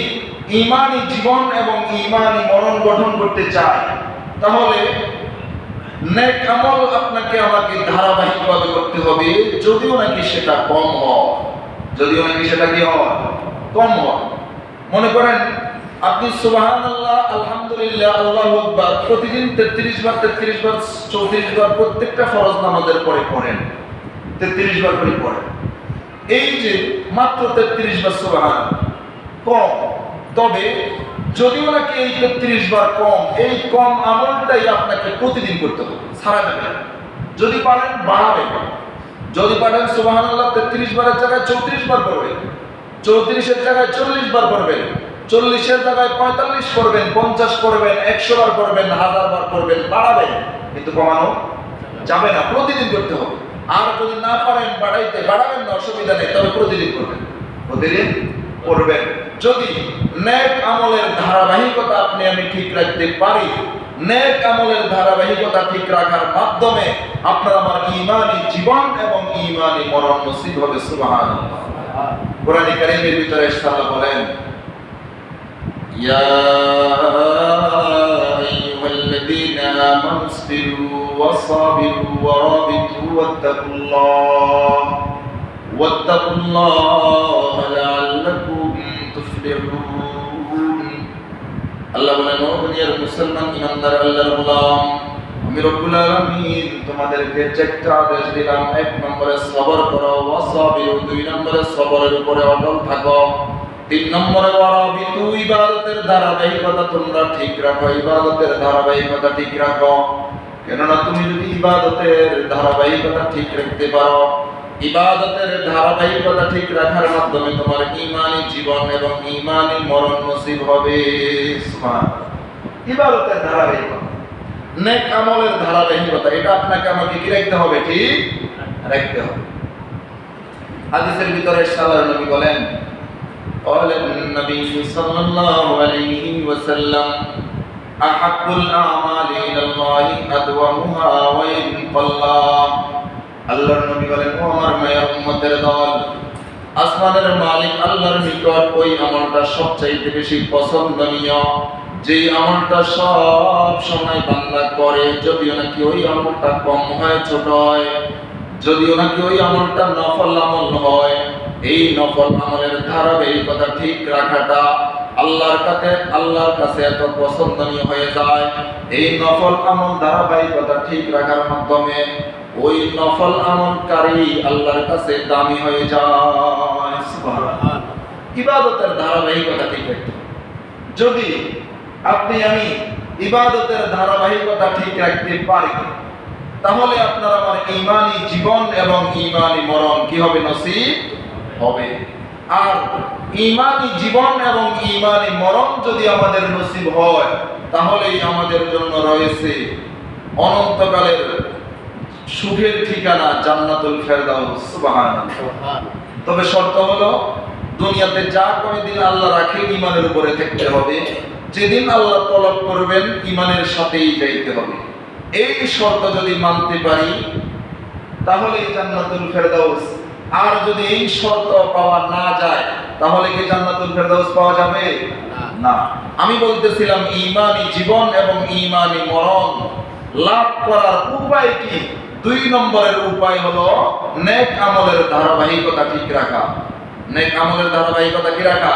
ঈমানি জীবন এবং ঈমানি মরণ গঠন করতে চায়, তাহলে নেক আমল আপনাকে আমাকে ধারাবাহিকভাবে করতে হবে, যদিও নাকি সেটা কম হয়, যদিও নাকি সেটা কি হয়? কম হয়। মনে করেন আপনি সুবহানাল্লাহ, আলহামদুলিল্লাহ, আল্লাহু আকবার প্রতিদিন 33 বার 34 বার প্রত্যেকটা ফরজ নামাজের পরে পড়েন, 33 বার করে পড়েন। এই যে মাত্র 33 বার সুবহানাল্লাহ কম, তবে যদিও নাকি এই 33 বার কম, এই কম আমলটাই আপনাকে প্রতিদিন করতে হবে, ছাড়া যাবে না। যদি পারেন বাড়াবেন, যদি পারেন সুবহানাল্লাহ 33 বারের জায়গায় 34 বার পড়বেন, 34-এর জায়গায় 40 বার পড়বেন, 40-এর জায়গায় 45 পড়বেন, 50 পড়বেন, 100 বার পড়বেন, 1000 বার পড়বেন, বাড়াবেন, কিন্তু কমানো যাবে না, প্রতিদিন করতে হবে। আর যদি না পারেন বাড়াবেন না, অসুবিধা নেই, তবে প্রতিদিন করবেন, প্রতিদিন করবেন। যদি নেক আমলের ধারাবাহিকতা আপনি আমি ঠিক রাখতে পারি, নেক আমলের ধারাবাহিকতা ঠিক রাখার মাধ্যমে আপনার আমার ঈমানি জীবন এবং ঈমানি মরণ নসিব হবে। সুবহানাল্লাহ। কোরআন কারীমের ভিতরে আল্লাহ বলেন, ইয়া আইয়ুহাল্লাযীনা আমানু ইসবিরু ওয়াসাবিরু ওয়ারাবিতু ওয়াত্তাকুল্লাহ লাআল্লাকুম তুফলিহুন। আল্লাহ বলেন, ও দুনিয়ার মুসলমান ইমানদার আল্লাহর গোলাম, আমি রব্বুল আলামিন তোমাদেরকে চারটা আদেশ দিলাম। 1 নম্বরে সবর করো, ওয়াসাবিরু 2 নম্বরে সবরের উপরে অটল থাকো, 3 নম্বরে ওয়ারাবিতু ইবাদতের ধারাবাহিকতা তোমরা ঠিক রাখো, ইবাদতের ধারাবাহিকতা ঠিক রাখো। কেননা তুমি যদি ইবাদতের ধারাবাহিকতা ঠিক রাখতে পারো, ইবাদতের ধারাবাহিকতা ঠিক রাখার মাধ্যমে তোমার ঈমানি জীবন এবং ঈমানি মরণ নসিব হবে। সুবহানাল্লাহ। ইবাদতের ধারাবাহিকতা, নেক আমলের ধারাবাহিকতা, এটা আপনাকে আমাকে কি রাখতে হবে? ঠিক রাখতে হবে। হাদিসের ভিতরে আল্লাহর নবী বলেন, قال النبي صلى الله عليه وسلم أحب الأعمال إلى الله أدومها وإن قل। আল্লাহর নবী বলেন, ও আমার মায়ের উম্মতের দল, আসমানের মালিক আল্লাহর নিকট ওই আমলটা সবচাইতে বেশি পছন্দনীয় যে আমলটা সব সময় বান্দা করে, যদিও নাকি ওই আমলটা কম হয়, ছোট হয়, যদিও নাকি ওই আমলটা নফল আমল হয়। এই নফল আমলের ধারাবাহিকতা ঠিক রাখাটা আল্লাহর কাছে এত পছন্দনীয় হয়ে যায়। এই নফল আমল ধারাবাহিকতা ঠিক রাখার মাধ্যমে ওই নফল আমলকারী আল্লাহর কাছে দামি হয়ে যায়। সুবহানাল্লাহ। ইবাদতের ধারাবাহিকতা ঠিক রাখতে, যদি আপনি আমি ইবাদতের ধারাবাহিকতা ঠিক রাখতে পারি, তাহলে আপনার আমার ঈমানি জীবন এবং ঈমানি মরণ কি হবে? নসিব হবে। আর ঈমানি জীবন এবং ঈমানি মরণ যদি আমাদের নসিব হয়, তাহলেই আমাদের জন্য রয়েছে অনন্তকালের সুখের ঠিকানা জান্নাতুল ফেরদাউস। সুবহানাল্লাহ। তবে শর্ত হলো, দুনিয়াতে যা কয়দিন আল্লাহ রাখে ঈমানের উপরে থাকতে হবে, যেদিন আল্লাহ তলব করবেন ঈমানের সাথেই যাইতে হবে। এই শর্ত যদি মানতে পারি, তাহলে জান্নাতুল ফেরদাউস। আর যদি এই শর্ত পাওয়া না যায়, তাহলে কি জান্নাতুল ফেরদাউস পাওয়া যাবে? না। আমি বলতেছিলাম ঈমানি জীবন এবং ঈমানি মরণ লাভ করার উপায় কি? 2 নম্বরের উপায় হলো নেক আমলের ধারাবাহিকতা ঠিক রাখা। নেক আমলের ধারাবাহিকতা কি রাখা?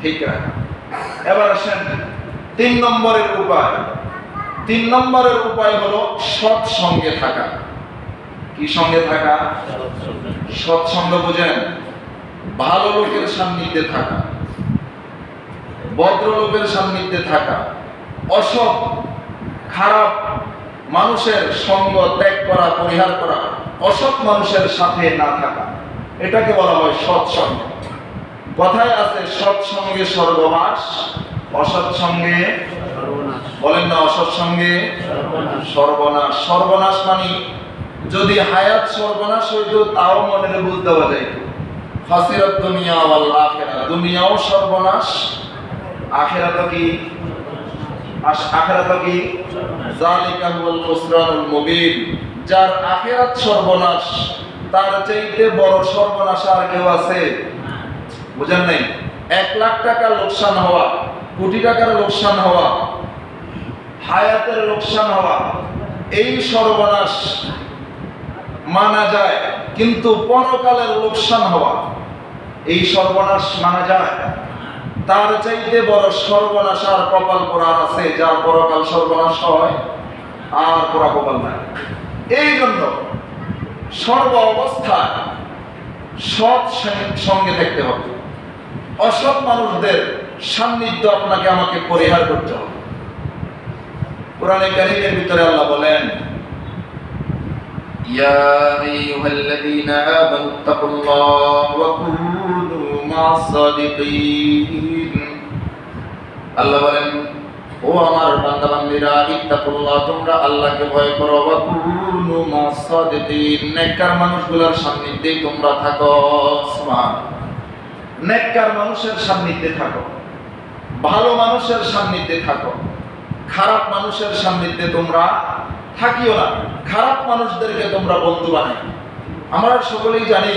ঠিক রাখা। এবার আসেন 3 নম্বরের উপায়। 3 নম্বরের উপায় হলো সৎ সঙ্গে থাকা। কি সঙ্গে থাকা? সৎ সঙ্গ বুঝেন? ভালো লোকের সান্নিধ্যে থাকা, ভদ্র লোকের সান্নিধ্যে থাকা, অসৎ খারাপ মানুষের সঙ্গ ত্যাগ করা, পরিহার করা, অসৎ মানুষের সাথে না থাকা, এটাকে বলা হয় সৎসঙ্গ। কথায় আছে সৎ সঙ্গে স্বর্গবাস, অসৎ সঙ্গে সর্বনাশ। বলেন না, অসৎ সঙ্গে সর্বনাশ। সর্বনাশ মানে যদি হায়াত সর্বনাশ হইতো তাও মনের বুঝ দেওয়া যাইত। ফাসিরাত দুনিয়া ওয়াল আখিরা, দুনিয়াও সর্বনাশ, আখিরাত কি? আখিরাত কি? যালিকা হুয়াল খুসরানুল মুবিন। যার আখিরাত সর্বনাশ, তার চাইতে বড় সর্বনাশ আর কেউ আছে? বুঝেন নাই? 1 লাখ টাকা লোকসান হওয়া, কোটি টাকার লোকসান হওয়া, হায়াতের লোকসান হওয়া, এই সর্বনাশ মানা যায়, কিন্তু পরকালের লোকসান হওয়া, এই সর্বনাশ মানা যায়? তার চাইতে বড় সর্বনাশ আর কপাল পোড়ার আছে, যার পরকাল সর্বনাশ হয় আর পোড়া কপাল নাই। এই জন্য সর্ব অবস্থায় সৎ সঙ্গে থাকতে হবে। অসৎ মানুষদের সান্নিধ্য আপনাকে আমাকে পরিহার করতে হবে। কোরআনে কারীমের ভিতরে আল্লাহ বলেন, يا أيها الذين آمنوا اتقوا الله وكونوا مع الصادقين আল্লাহ বলেন ও আমার বান্দা বান্দীরা ইত্তাকুল্লাহ তোমরা আল্লাহকে ভয় করো ওয়া কুনু মা'আস সাদিকিন নেককার মানুষগুলোর সান্নিধ্যে তোমরা থাকো সুবহানাল্লাহ নেককার মানুষের সান্নিধ্যে থাকো ভালো মানুষের সান্নিধ্যে থাকো খারাপ মানুষের সান্নিধ্যে তোমরা থাকিও না খারাপ মানুষদেরকে তোমরা বন্ধু বানাই আমরা সকলেই জানি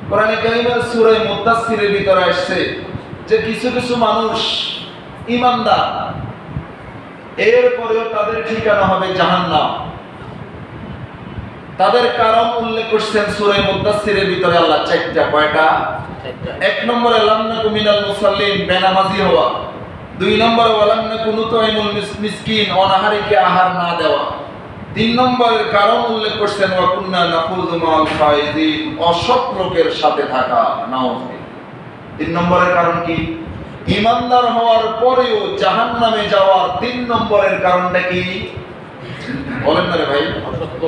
কোরআনে কারীমের সূরা মুদাসসিরের ভিতরে আসছে যে কিছু কিছু মানুষ ঈমানদার এরপরেও তাদের ঠিকানা হবে জাহান্নাম তাদের কারণ উল্লেখ করছেন সূরা মুদাসসিরের ভিতরে আল্লাহ চারটা কয়টা এক নম্বরে লাম নাকু মিনাল মুসাল্লিন বেনামাজি হওয়া দুই নম্বরে ওয়ালাম নাকু নুতাইমুল মিসকিন অনাহারীকে আহার না দেওয়া তিন নম্বরের কারণ উল্লেখ করছেন ওয়া কুননা নাখুযু মা'আল খায়িদিন অসৎ লোকের সাথে থাকা নাউযুবিল্লাহ তিন নম্বরের কারণ কি ঈমানদার হওয়ার পরেও জাহান্নামে যাওয়ার তিন নম্বরের কারণটা কি বলেন না রে ভাই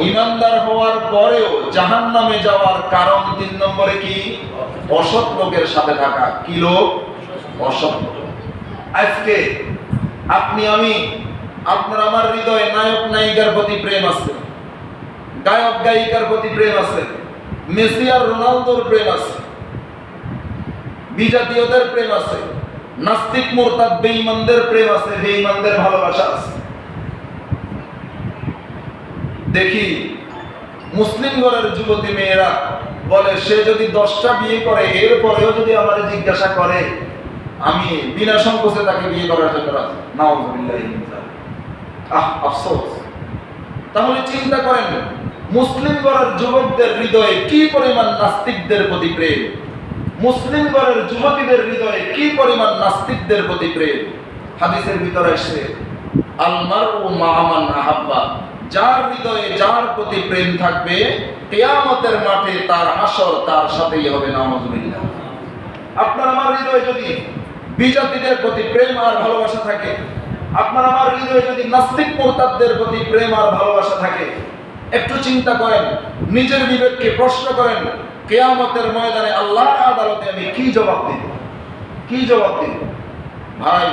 ঈমানদার হওয়ার পরেও জাহান্নামে যাওয়ার কারণ তিন নম্বরে কি অসৎ লোকের সাথে থাকা কি লোক অসৎ লোক আজকে আপনি আমি আপনার আমার হৃদয়ে নায়ক নায়িকার প্রতি প্রেম আছে গায়ক গায়িকার প্রতি প্রেম আছে মেসি আর রোনালদোর প্রেম আছে বিজাতীয়দের প্রেম আছে নাস্তিক মুরতাদ বেঈমানদের প্রেম আছে বেঈমানদের ভালোবাসা আছে দেখি মুসলিম ঘরের যুবতী মেয়েরা বলে সে যদি 10টা বিয়ে করে এরপরেও যদি আমারে জিজ্ঞাসা করে আমি বিনা সংকোচে তাকে বিয়ে করার জন্য রাজি নাউযুবিল্লাহি মিন যালিক আফসোস তাহলে চিন্তা করেন মুসলিম ঘরের যুবকদের হৃদয়ে কি পরিমাণ নাস্তিকদের প্রতি প্রেম মুসলিম ঘরের যুবতীদের হৃদয়ে কি পরিমাণ নাস্তিকদের প্রতি প্রেম হাদিসের ভিতরে এসেছে আল মারউ মা'a মান আহাব্বা যার হৃদয়ে যার প্রতি প্রেম থাকবে কিয়ামতের মাঠে তার হাসর তার সাথেই হবে নাউযুবিল্লাহ আপনার আমার হৃদয়ে যদি বিজাতীদের প্রতি প্রেম আর ভালোবাসা থাকে আপনার আমার হৃদয়ে যদি নাস্তিক মুরতাদদের প্রতি প্রেম আর ভালোবাসা থাকে একটু চিন্তা করেন নিজের বিবেককে প্রশ্ন করেন কিয়ামতের ময়দানে আল্লাহর আদালতে আমি কি জবাব দেব ভাই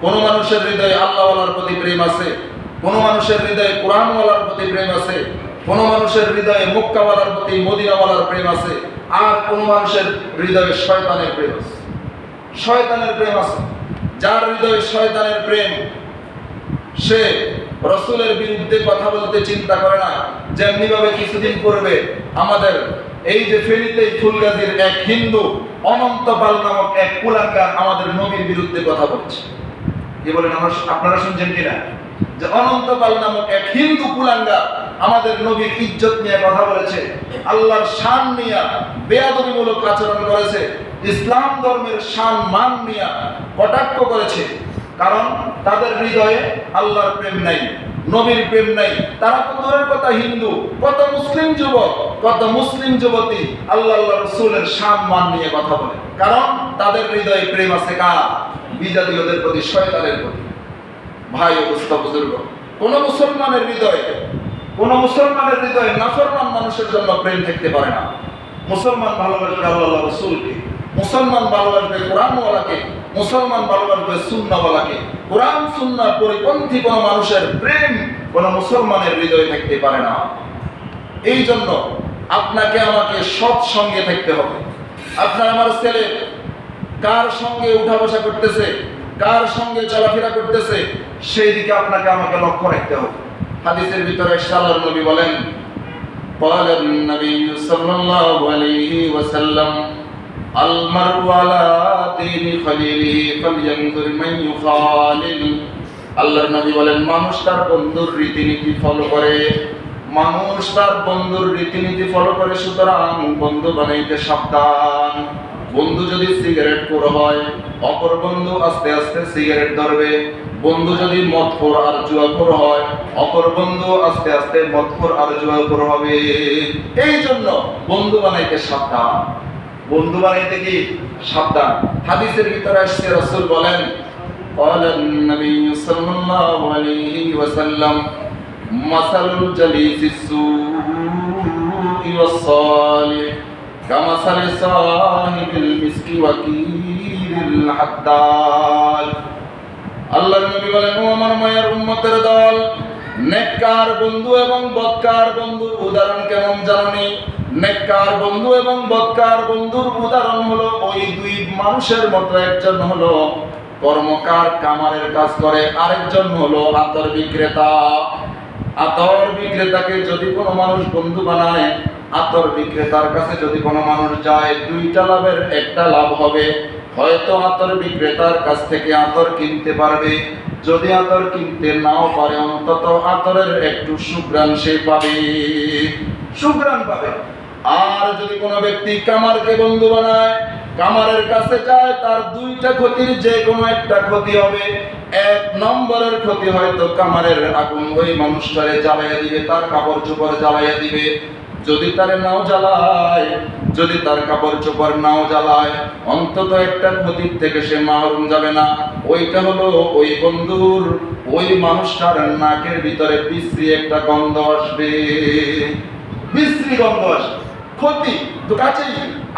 কোন মানুষের হৃদয়ে আল্লাহওয়ালার প্রতি প্রেম আছে কোন মানুষের হৃদয়ে কোরআনওয়ালার প্রতি প্রেম আছে কোন মানুষের হৃদয়ে মক্কাওয়ালার প্রতি মদিনাওয়ালার প্রেম আছে আর কোন মানুষের হৃদয়ে শয়তানের প্রেম আছে যার হৃদয়ে শয়তানের প্রেম সে রাসূলের বিরুদ্ধে কথা বলতে চিন্তা করে না যেমনি ভাবে কিছুদিন পূর্বে আমাদের এই যে ফেনীতে ফুলগাজীর এক হিন্দু অনন্তপাল নামক এক কুলাঙ্গার আমাদের নবীর বিরুদ্ধে কথা বলছে কি বলেন আপনারা শুনছেন কিনা যে অনন্তপাল নামক এক হিন্দু কুলাঙ্গার আমাদের নবীর ইজ্জত নিয়ে কথা বলেছে আল্লাহর শান নিয়ে বেয়াদবিমূলক আচরণ করেছে ইসলাম ধর্মের শান মান নিয়ে কটাক্ষ করেছে কারণ তাদের হৃদয়ে আল্লাহর প্রেম নাই নবীর প্রেম নাই তারা তো দূরের কথা হিন্দু কত মুসলিম যুবক কত মুসলিম যুবতী আল্লাহ রাসূলের শান মান নিয়ে কথা বলে কারণ তাদের হৃদয়ে প্রেম আছে কার বিজাতীয়দের প্রতি শয়তানের প্রতি ভাই অবস্থা বুজুর্গ কোন মুসলমানের হৃদয়ে নাফরমান মানুষের জন্য প্রেম থাকতে পারে না মুসলমান ভালোবাসবে আল্লাহ রাসূলকে মুসলমান ভালোবাসবে কোরআনওয়ালাকে মুসলমান ভালোবাসবে সুন্নাহওয়ালাকে কোরআন সুন্নাহ পরিপন্থী কোন মানুষের প্রেম কোন মুসলমানের হৃদয়ে থাকতে পারে না এই জন্য আপনাকে আমাকে সৎ সঙ্গে থাকতে হবে আপনার আমার ছেলে কার সঙ্গে উঠা বসা করতেছে কার সঙ্গে চলাফেরা করতেছে সেই দিকে আপনাকে আমাকে লক্ষ্য রাখতে হবে হাদিসের ভিতরে আল্লাহর নবী বলেন قال النبي صلى الله عليه وسلم المرء على دين خليله فلينظر من يخالل আল্লাহর নবী বলেন মানুষ তার বন্ধুর রীতিনীতি ফলো করে সুতরাং বন্ধু বানাইতে সাবধান বন্ধু যদি সিগারেট খোর হয় অপর বন্ধু আস্তে আস্তে সিগারেট ধরবে বন্ধু যদি মদখোর আর জুয়াখোর হয় অপর বন্ধু আস্তে আস্তে মদখোর আর জুয়াখোর হবে এই জন্য বন্ধু বানাইতে সাবধান হাদিসের ভিতরে আসছে রাসূল বলেন قال النبي صلى الله عليه وسلم مثل الجليس السوء والصالح كمثل صاحب المسك وكيل الحداد আল্লাহর নবী বলেন, ও আমার মায়ের উম্মতের দল, নেককার বন্ধু এবং বদকার বন্ধুর উদাহরণ কেমন জানেন? নেককার বন্ধু এবং বদকার বন্ধুর উদাহরণ হলো ওই দুই মানুষের মতো, একজন হলো কর্মকার কামারের কাজ করে, আরেকজন হলো আতর বিক্রেতা। আতর বিক্রেতাকে যদি কোনো মানুষ বন্ধু বানায়, আতর বিক্রেতার কাছে যদি কোনো মানুষ যায়, দুইটা লাভের একটা লাভ হবে। হয়তো আতর বিক্রেতার কাছ থেকে আতর কিনতে পারবে, যদি আতর কিনতে নাও পারে অন্তত আতরের একটু সুঘ্রাণ সে পাবে, সুঘ্রাণ পাবে। আর যদি কোনো ব্যক্তি কামারকে বন্ধু বানায়, কামারের কাছে যায়, তার দুইটা ক্ষতির যে কোনো একটা ক্ষতি হবে। এক নম্বরের ক্ষতি হয়তো কামারের আগুন ওই মানুষটারে জ্বালাইয়া দিবে, তার কাপড় চোপড় জ্বালাইয়া দিবে। যদি তারে নাও জ্বালায়, যদি তার কাপড় চোপড় নাও জ্বালায়, অন্তত একটা ক্ষতির থেকে সে মাহরুম যাবে না। ওইটা হলো ওই বন্ধুর ওই মানুষটার নাকের ভিতরে বিশ্রী একটা গন্ধ আসবে, বিশ্রী গন্ধ আসবে, ক্ষতি তো কাছেই।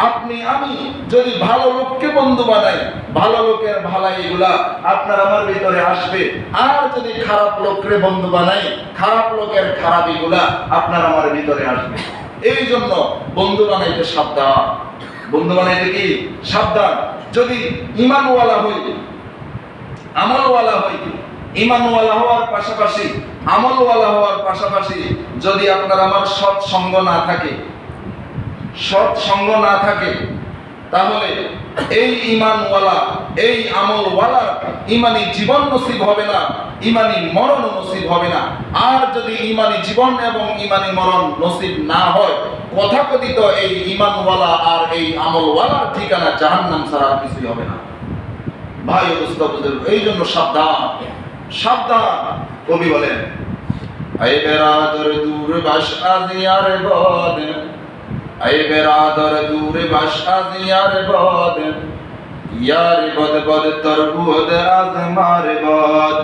আপনি আমি যদি ভালো লোককে বন্ধু বানাই, ভালো লোকের ভালাইগুলা আপনার আমার ভিতরে আসবে। আর যদি খারাপ লোককে বন্ধু বানাই, খারাপ লোকের খারাপিগুলা আপনার আমার ভিতরে আসবে। এই জন্য বন্ধু বানাইতে সাবধান, বন্ধু বানাইতে কি সাবধান। যদি ঈমানওয়ালা হই, আমলওয়ালা হই, ঈমানওয়ালা হওয়ার পাশাপাশি আমলওয়ালা হওয়ার পাশাপাশি যদি আপনার আমার সৎ সঙ্গ না থাকে, সৎ সঙ্গ না থাকে, তাহলে এই ঈমানওয়ালা এই আমলওয়ালার ঈমানি জীবন নসিব হবে না, ঈমানি মরণ নসিব হবে না। আর যদি ঈমানি জীবন এবং ঈমানি মরণ নসিব না হয়, তথাকথিত এই ঈমানওয়ালা আর এই আমলওয়ালার ঠিকানা জাহান্নাম ছাড়া আর কিছুই হবে না। ভাই ও দোস্ত, এই জন্য সাবধান, সাবধান। কবি বলেন, আই বেরাদর দূর বাস আজিয়ার বদ, আই বেরাদর দূর বাস আজিয়ার বদ, ইয়ার বদ বদ তরবুদ আজমার বদ,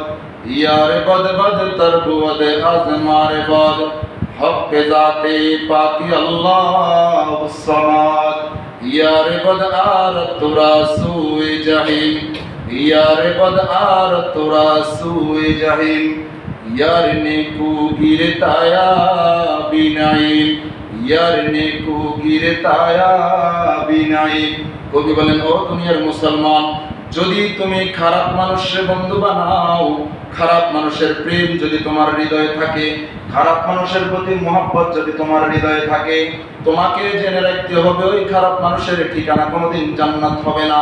ইয়ার বদ বদ তরবুদ আজমার বদ, হক জাতে পাকি আল্লাহুস সামাদ, ইয়ার বদ আর তোরা সুয়ে জাহিম, ইয়ার বদ আর তোরা সুয়ে জাহিম, ইয়ার নেকু গিরতায়া বিনাইম, ইয়ার নেকু গিরতায়া বিনাইম। কবি বলেন, ও দুনিয়ার মুসলমান, যদি তুমি খারাপ মানুষের বন্ধু বানাও, খারাপ মানুষের প্রেম যদি তোমার হৃদয়ে থাকে, খারাপ মানুষের প্রতি মহব্বত যদি তোমার হৃদয়ে থাকে, তোমাকে জেনে রাখতে হবে ওই খারাপ মানুষের ঠিকানা কোনোদিন জান্নাত হবে না।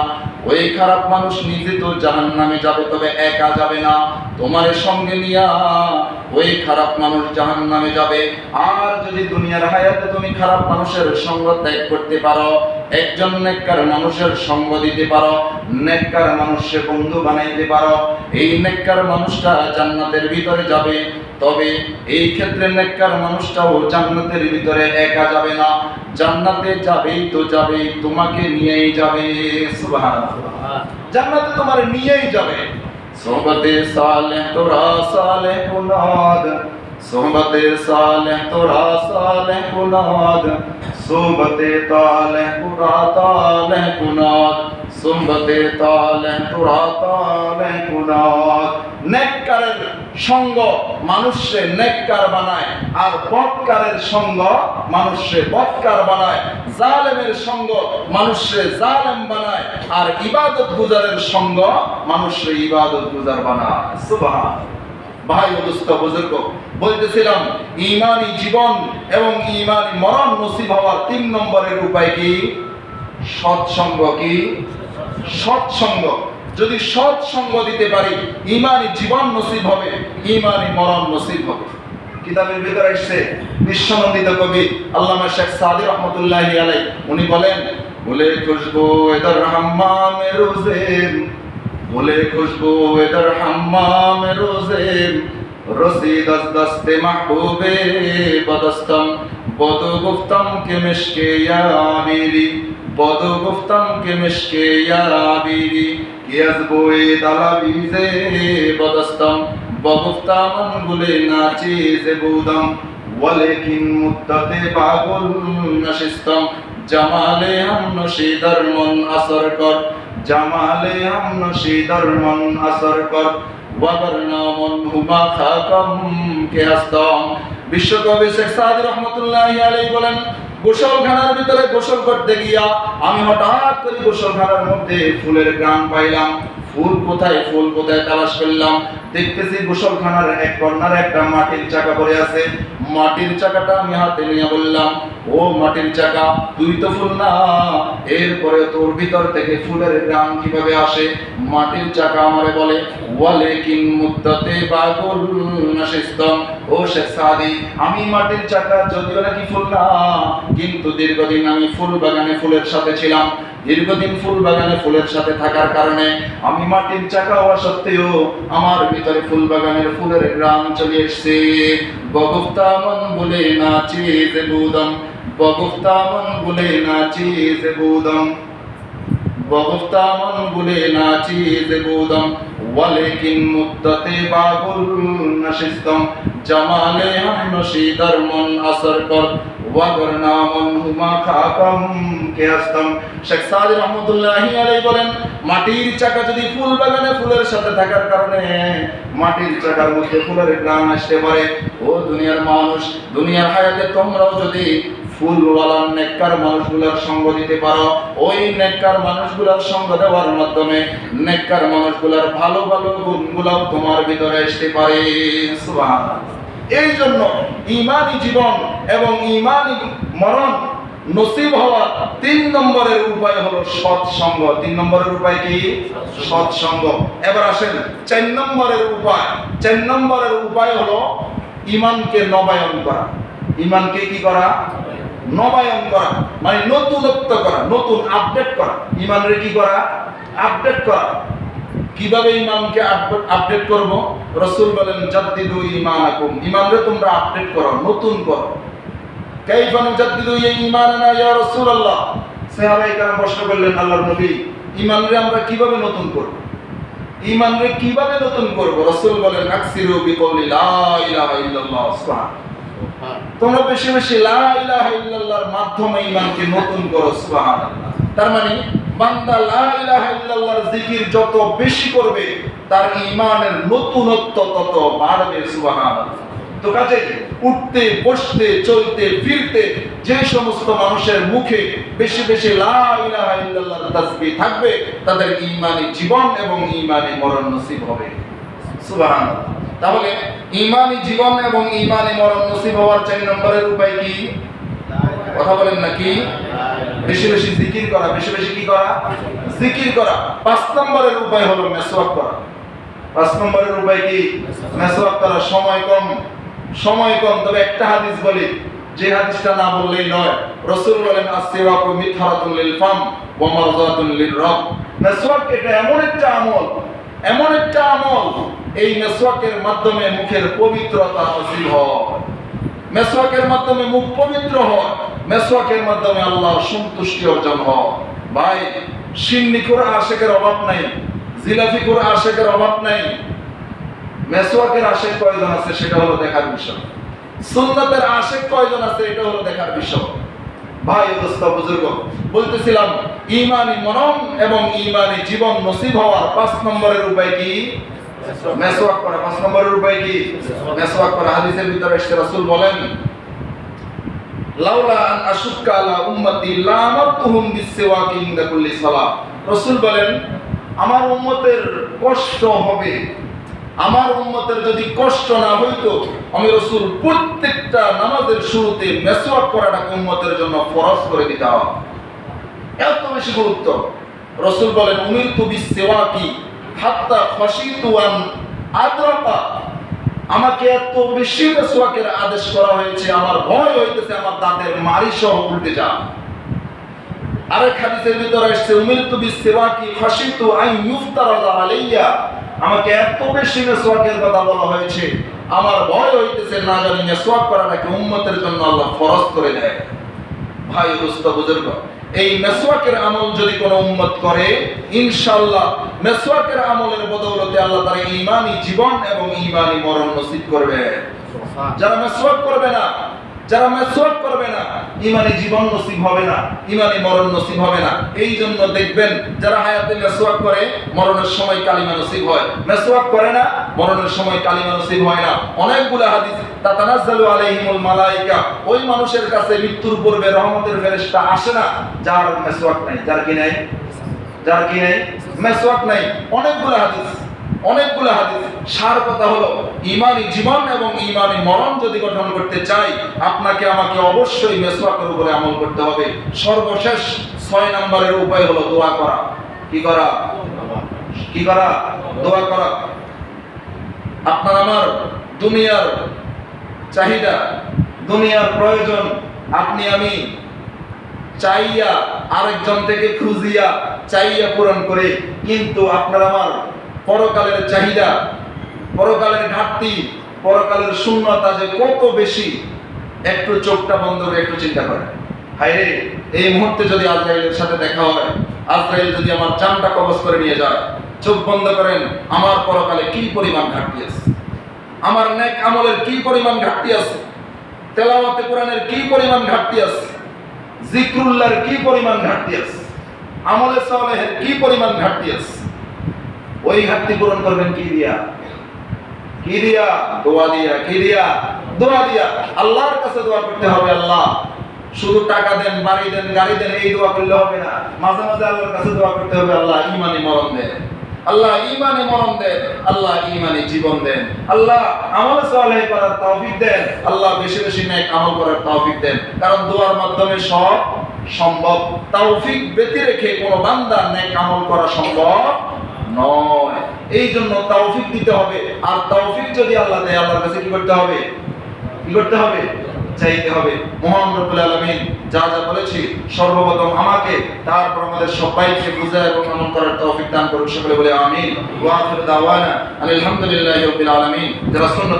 ওই খারাপ মানুষ নিজে তো জাহান্নামে যাবে, তবে একা যাবে না, তোমার সঙ্গে নিয়া ওই খারাপ মানুষ জাহান্নামে যাবে। আর যদি দুনিয়ার হায়াতে তুমি খারাপ মানুষের সঙ্গ ত্যাগ করতে পারো, একজন নেককার মানুষের সঙ্গ দিতে পারো, নেককার মানুষকে বন্ধু বানাইতে পারো, এই নেককার মানুষটা জান্নাতের ভিতরে যাবে। তবে এই ক্ষেত্রে নেককার মানুষটাও জান্নাতের ভিতরে একা যাবে না, জান্নাতে যাবেই তো যাবেই, তোমাকে নিয়েই যাবে। সুবহানাল্লাহ, জান্নাতে তোমার নিয়েই যাবে। সোহবতে সালেহ তোরা সালেহ কুনাদ, সোহবতে সালেহ তোরা সালেহ কুনাদ, সোহবতে তালেহ তোরা তালেহ কুনাদ, সোহবতে তালেহ তোরা তালেহ কুনাদ। নেককারের সঙ্গ মানুষকে নেককার বানায়, আর বদকারের সঙ্গ মানুষকে বদকার বানায়। জালেমের সঙ্গ মানুষকে জালেম বানায়, আর ইবাদত গুজারের সঙ্গ মানুষকে ইবাদত গুজার বানায়। সুবহানাল্লাহ। ভাই ও দোস্ত বুজুর্গ, বলতেছিলাম ঈমানি জীবন এবং ঈমানি মরণ নসিব হওয়ার 3 নম্বরের উপায় কি? সৎসঙ্গ। কি? সৎসঙ্গ। যদি সৎসঙ্গ দিতে পারি, ঈমানি জীবন নসিব হবে, ঈমানি মরণ নসিব হবে। কিতাবের ভিতরে এসেছে, বিশ্বনন্দিত কবি আল্লামা শেখ সাদি রহমতুল্লাহি আলাইহি, উনি বলেন, বলে খুশবু এদার হাম্মামে রোজে, বলে খুশবু এদার হাম্মামে রোজে, রসিদ আজ দস্তে মাহবুবে বদস্তম, বদ গুফতম কে মিশকে ইয়াবিরি, বদ গুফতম কে মিশকে ইয়াবিরি, ইয়াজবুয়ে দালাবিজে বদস্তম, বগুফতামন গুলে নাচি যে বুদম, ওয়ালাকিন মুদ্দাতে পাগল নশিস্তম জামালে হাম নশীদার মন আসর কর জামালে হাম নশীদার মন আসর কর ওয়াবরনা মন হুমা খাকাম কে হস্তম। বিশ্বকবি শেখ সাদি রহমতুল্লাহি আলাইহি বলেন, গোসলখানার ভিতরে গোসল করতে গিয়া আমি হঠাৎ করে গোসলখানার মধ্যে ফুলের ঘ্রাণ পাইলাম। ফুল কোথায় তালাশ করলাম, দেখতেছি গোসলখানার এক কর্নারে একটা মাটির চাকা পড়ে আছে। মাটির চাকাটা আমি হাতে নিয়ে বললাম, ও মাটির চাকা, তুই তো ফুল না, এরপরে তোর ভিতর থেকে ফুলের ঘ্রাণ কিভাবে আসে? মাটির চাকা আমারে বলে, ওয়ালাকিন মুদ্দাতে বাকুল নাশিস্তম। ও শেখ সাদি, আমি মাটির চাকা, যদিও নাকি ফুল না, কিন্তু দীর্ঘদিন আমি ফুল বাগানে ফুলের সাথে ছিলাম। দীর্ঘদিন ফুল বাগানে ফুলের সাথে থাকার কারণে আমি মাটির চাকা হওয়া সত্ত্বেও আমার ভিতরে ফুল বাগানের ফুলের ঘ্রাণ চলে এসেছে। বগুফতামন বলে নাচি যে বুদম, বগুফতামন বলে নাচি যে বুদম, বগুফতামন বলে নাচি যে বুদম। ওয়ালাকিন মুদ্দাতে বাগুল নশিস্তম জামালে হাম নশীদার মন আসর কর ওয়াগরনা মন হুমা খাকাম কে হস্তম। শেখ সাদি রহমতুল্লাহি আলাইহি বলেন, মাটির চাকা যদি ফুল বাগানে ফুলের সাথে থাকার কারণে মাটির চাকার মধ্যে ফুলের ঘ্রাণ আসতে পারে, ও দুনিয়ার মানুষ, দুনিয়ার হায়াতে তোমরাও যদি ফুলওয়ালা নেককার মানুষগুলোর সঙ্গ দিতে পারো, ওই নেককার মানুষগুলোর সঙ্গ দেওয়ার মাধ্যমে নেককার মানুষগুলোর ভালো ভালো গুণগুলো তোমার ভিতরে আসতে পারে। সুবহানাল্লাহ। এই জন্য ঈমানী জীবন এবং ঈমানী মরণ নসিব হওয়ার 3 নম্বরের উপায় হলো সৎসঙ্গ। 3 নম্বরের উপায় কি? সৎসঙ্গ। এবার আসেন 4 নম্বরের উপায়। 4 নম্বরের উপায় হলো ঈমানকে নবায়ন করা। ঈমানকে কি করা? নবায়ন করা, মানে নতুনত্ব করা, নতুন আপডেট করা। ঈমানের কি করা? আপডেট করা। কিভাবে ঈমানকে আপডেট করব? রাসূল বলেন, জাদ্দিদু ঈমানাকুম, ঈমানকে তোমরা আপডেট করো, নতুন করো। কাইফা নুজাদ্দিদু ঈমানানা ইয়া রাসূলুল্লাহ? সাহাবায়ে কেরাম প্রশ্ন করলেন, আল্লাহর নবী, ঈমানকে আমরা কিভাবে নতুন করব? ঈমানকে কিভাবে নতুন করব? রাসূল বলেন, আকসিরু বিকওলি লা ইলাহা ইল্লাল্লাহ। সুবহানাল্লাহ। তোমরা বেশি বেশি লা ইলাহা ইল্লাল্লাহর মাধ্যমে ঈমানকে নতুন করো। সুবহানাল্লাহ। তার মানে বান্দা লা ইলাহা ইল্লাল্লাহর জিকির যত বেশি করবে, তার ঈমানের নতুনত্ব তত বাড়বে। সুবহানাল্লাহ। তো কাজেই উঠতে বসতে চলতে ফিরতে যে সমস্ত মানুষের মুখে বেশি বেশি লা ইলাহা ইল্লাল্লাহর তাসবিহ থাকবে, তাদের ঈমানী জীবন এবং ঈমানী মরণ নসিব হবে। সুবহানাল্লাহ। তাহলে ঈমানী জীবন এবং ঈমানী মরণ নসিব হওয়ার 4 নম্বরের উপায় কি? কথা বলেন নাকি? বেশি বেশি জিকির করা। বেশি বেশি কি করা? জিকির করা। 5 নম্বরের উপায় হলো মেসওয়াক করা। 5 নম্বরের উপায় কি? মেসওয়াক করা। সময় কম, তবে একটা হাদিস বলি, যে হাদিসটা না বললেই নয়। রাসূল বলেন, as-সিওয়াকু মিতহারাতুল লিল ফাম ওয়া মারযাতুল লির রব। মেসওয়াক এটা এমন একটা আমল, এই মেসওয়াকের মাধ্যমে মুখের পবিত্রতা হাসিল হয়। মেসওয়াকের মাধ্যমে মুখ পবিত্র হয়। মেসওয়াকের মাধ্যমে আল্লাহর সন্তুষ্টি অর্জন হয়। ভাই, সিন্নিকুর আশেকের অভাব নাই, জিলাফিকুর আশেকের অভাব নাই। মেসওয়াকের আশেক কয়জন আছে সেটা হলো দেখার বিষয়। সুন্নাতের আশেক কয়জন আছে এটা হলো দেখার বিষয়। ভাই দোস্ত বুজুর্গ, বলতেছিলাম ঈমানী মরণ এবং ঈমানী জীবন নসিব হওয়ার 5 নম্বরের উপায় কি? মেসওয়াক করা। 5 নম্বরের উপায় কি? মেসওয়াক করা। হাদিসের ভিতরে এসে রাসূল বলেন, লাউলা আন আশুক্কা আলা উম্মতি লা আমারতুহুম বিসওয়াকি ইনদা কুল্লি সালাহ। রাসূল বলেন, আমার উম্মতের কষ্ট হবে, আমার উম্মতের যদি কষ্ট না হইতো, আমি রাসূল প্রত্যেকটা নামাজের শুরুতে মেসওয়াক করাটা উম্মতের জন্য ফরজ করে দিতাম। এত বেশি গুরুত্ব। রাসূল বলেন, উমিরতু বিসওয়াকি হাত্তা খাশিতু আন আদরাকা, আমাকে এত বেশি মেসওয়াকের আদেশ করা হয়েছে, আমার ভয় হইতেছে আমার দাঁতের মাড়ি সহ উল্টে যা। আরেক হাদিসের ভিতরে আসছে, উমিরতু বিসওয়াকি খাশিতু আন ইফতারা আলাইয়া, আমাকে এত বেশি মেসওয়াকের কথা বলা হয়েছে, আমার ভয় হইতেছে না জানি মেসওয়াক করাটাকে উম্মতের জন্য আল্লাহ ফরজ করে দেয়। ভাই দোস্ত বুজুর্গ, এই মেসওয়াকের আমল যদি কোনো উম্মত করে, ইনশাআল্লাহ মেসওয়াকের আমলের বদৌলতে আল্লাহ তার ঈমানী জীবন এবং ঈমানী মরণ নসিব করবে। যারা মেসওয়াক করবে না, যারা মেসওয়াক করবে না, ঈমানী জীবন নসিব হবে না, ঈমানী মরণ নসিব হবে না। এই জন্য দেখবেন যারা হায়াতে মেসওয়াক করে মরণের সময় কালিমা নসিব হয়, মেসওয়াক করে না মরণের সময় কালিমা নসিব হয় না। অনেকগুলো হাদিস, তাতানাজ্জালু আলাইহিমুল মালায়েকা, ওই মানুষের কাছে মৃত্যুর পূর্বে রহমতের ফেরেশতা আসে না যার মেসওয়াক নাই। যার কি নাই? যার কি নাই? মেসওয়াক নাই। অনেকগুলো হাদিস, অনেকগুলো হাদিস। সার কথা হলো ঈমানী জীবন এবং ঈমানী মরণ যদি গঠন করতে চাই, আপনাকে আমাকে অবশ্যই মেসওয়াকের উপরে আমল করতে হবে। সর্বশেষ 6 নম্বরের উপায় হলো দোয়া করা। কি করা? কি করা? দোয়া করা। আপনার আমার দুনিয়ার চাহিদা, দুনিয়ার প্রয়োজন আপনি আমি চাইয়া আরেকজন থেকে খুঁজিয়া চাইয়া পূরণ করে, কিন্তু আপনার আমার পরকালের চাহিদা, পরকালের ঘাটতি, পরকালের শূন্যতা যে কত বেশি, একটু চোখটা বন্ধ করে একটু চিন্তা করেন। হায়রে, এই মুহূর্তে যদি আজরাইলের সাথে দেখা হয়, আজরাইল যদি আমার জানটা কবজ করে নিয়ে যায়, চোখ বন্ধ করেন, আমার পরকালে কি পরিমাণ ঘাটতি আছে, আমার নেক আমলের কি পরিমাণ ঘাটতি আছে, তেলাওয়াতে কোরআনের কি পরিমাণ ঘাটতি আছে, জিকরুল্লাহর কি পরিমাণ ঘাটতি আছে, আমলে সালেহের কি পরিমাণ ঘাটতি আছে। ওই ঘাটতি পূরণ করবেন কি দিয়া? কি দিয়া? দোয়া দিয়া। কি দিয়া? দোয়া দিয়া। আল্লাহর কাছে দোয়া করতে হবে। আল্লাহ শুধু টাকা দেন, বাড়ি দেন, গাড়ি দেন, এই দোয়া করলে হবে না। মাঝে মাঝে আল্লাহর কাছে দোয়া করতে হবে, আল্লাহ ঈমানী মরণ দেন, আল্লাহ ঈমানী মরণ দেন, আল্লাহ ঈমানী জীবন দেন, আল্লাহ আমলে সালেহ করার তৌফিক দেন, আল্লাহ বেশি বেশি নেক আমল করার তৌফিক দেন। কারণ দোয়ার মাধ্যমে সব সম্ভব। তৌফিক ব্যতি রেখে কোনো বান্দা নেক আমল করা সম্ভব নয়। এই জন্য তৌফিক দিতে হবে। আর তৌফিক যদি আল্লাহ দেয়, আল্লাহর কাছে কি করতে হবে? কি করতে হবে? চাইতে হবে। মহান রব্বুল আলামিন যা যা বলেছি সর্বপ্রথম আমাকে, তারপর আমাদের সবাইকে বুঝা এবং আমল করার তৌফিক দান করুন। সকলে বলে আমিন। ওয়া আখিরু দাওয়ানা আলহামদুলিল্লাহি রাব্বিল আলামিন। যারা সুন্নাত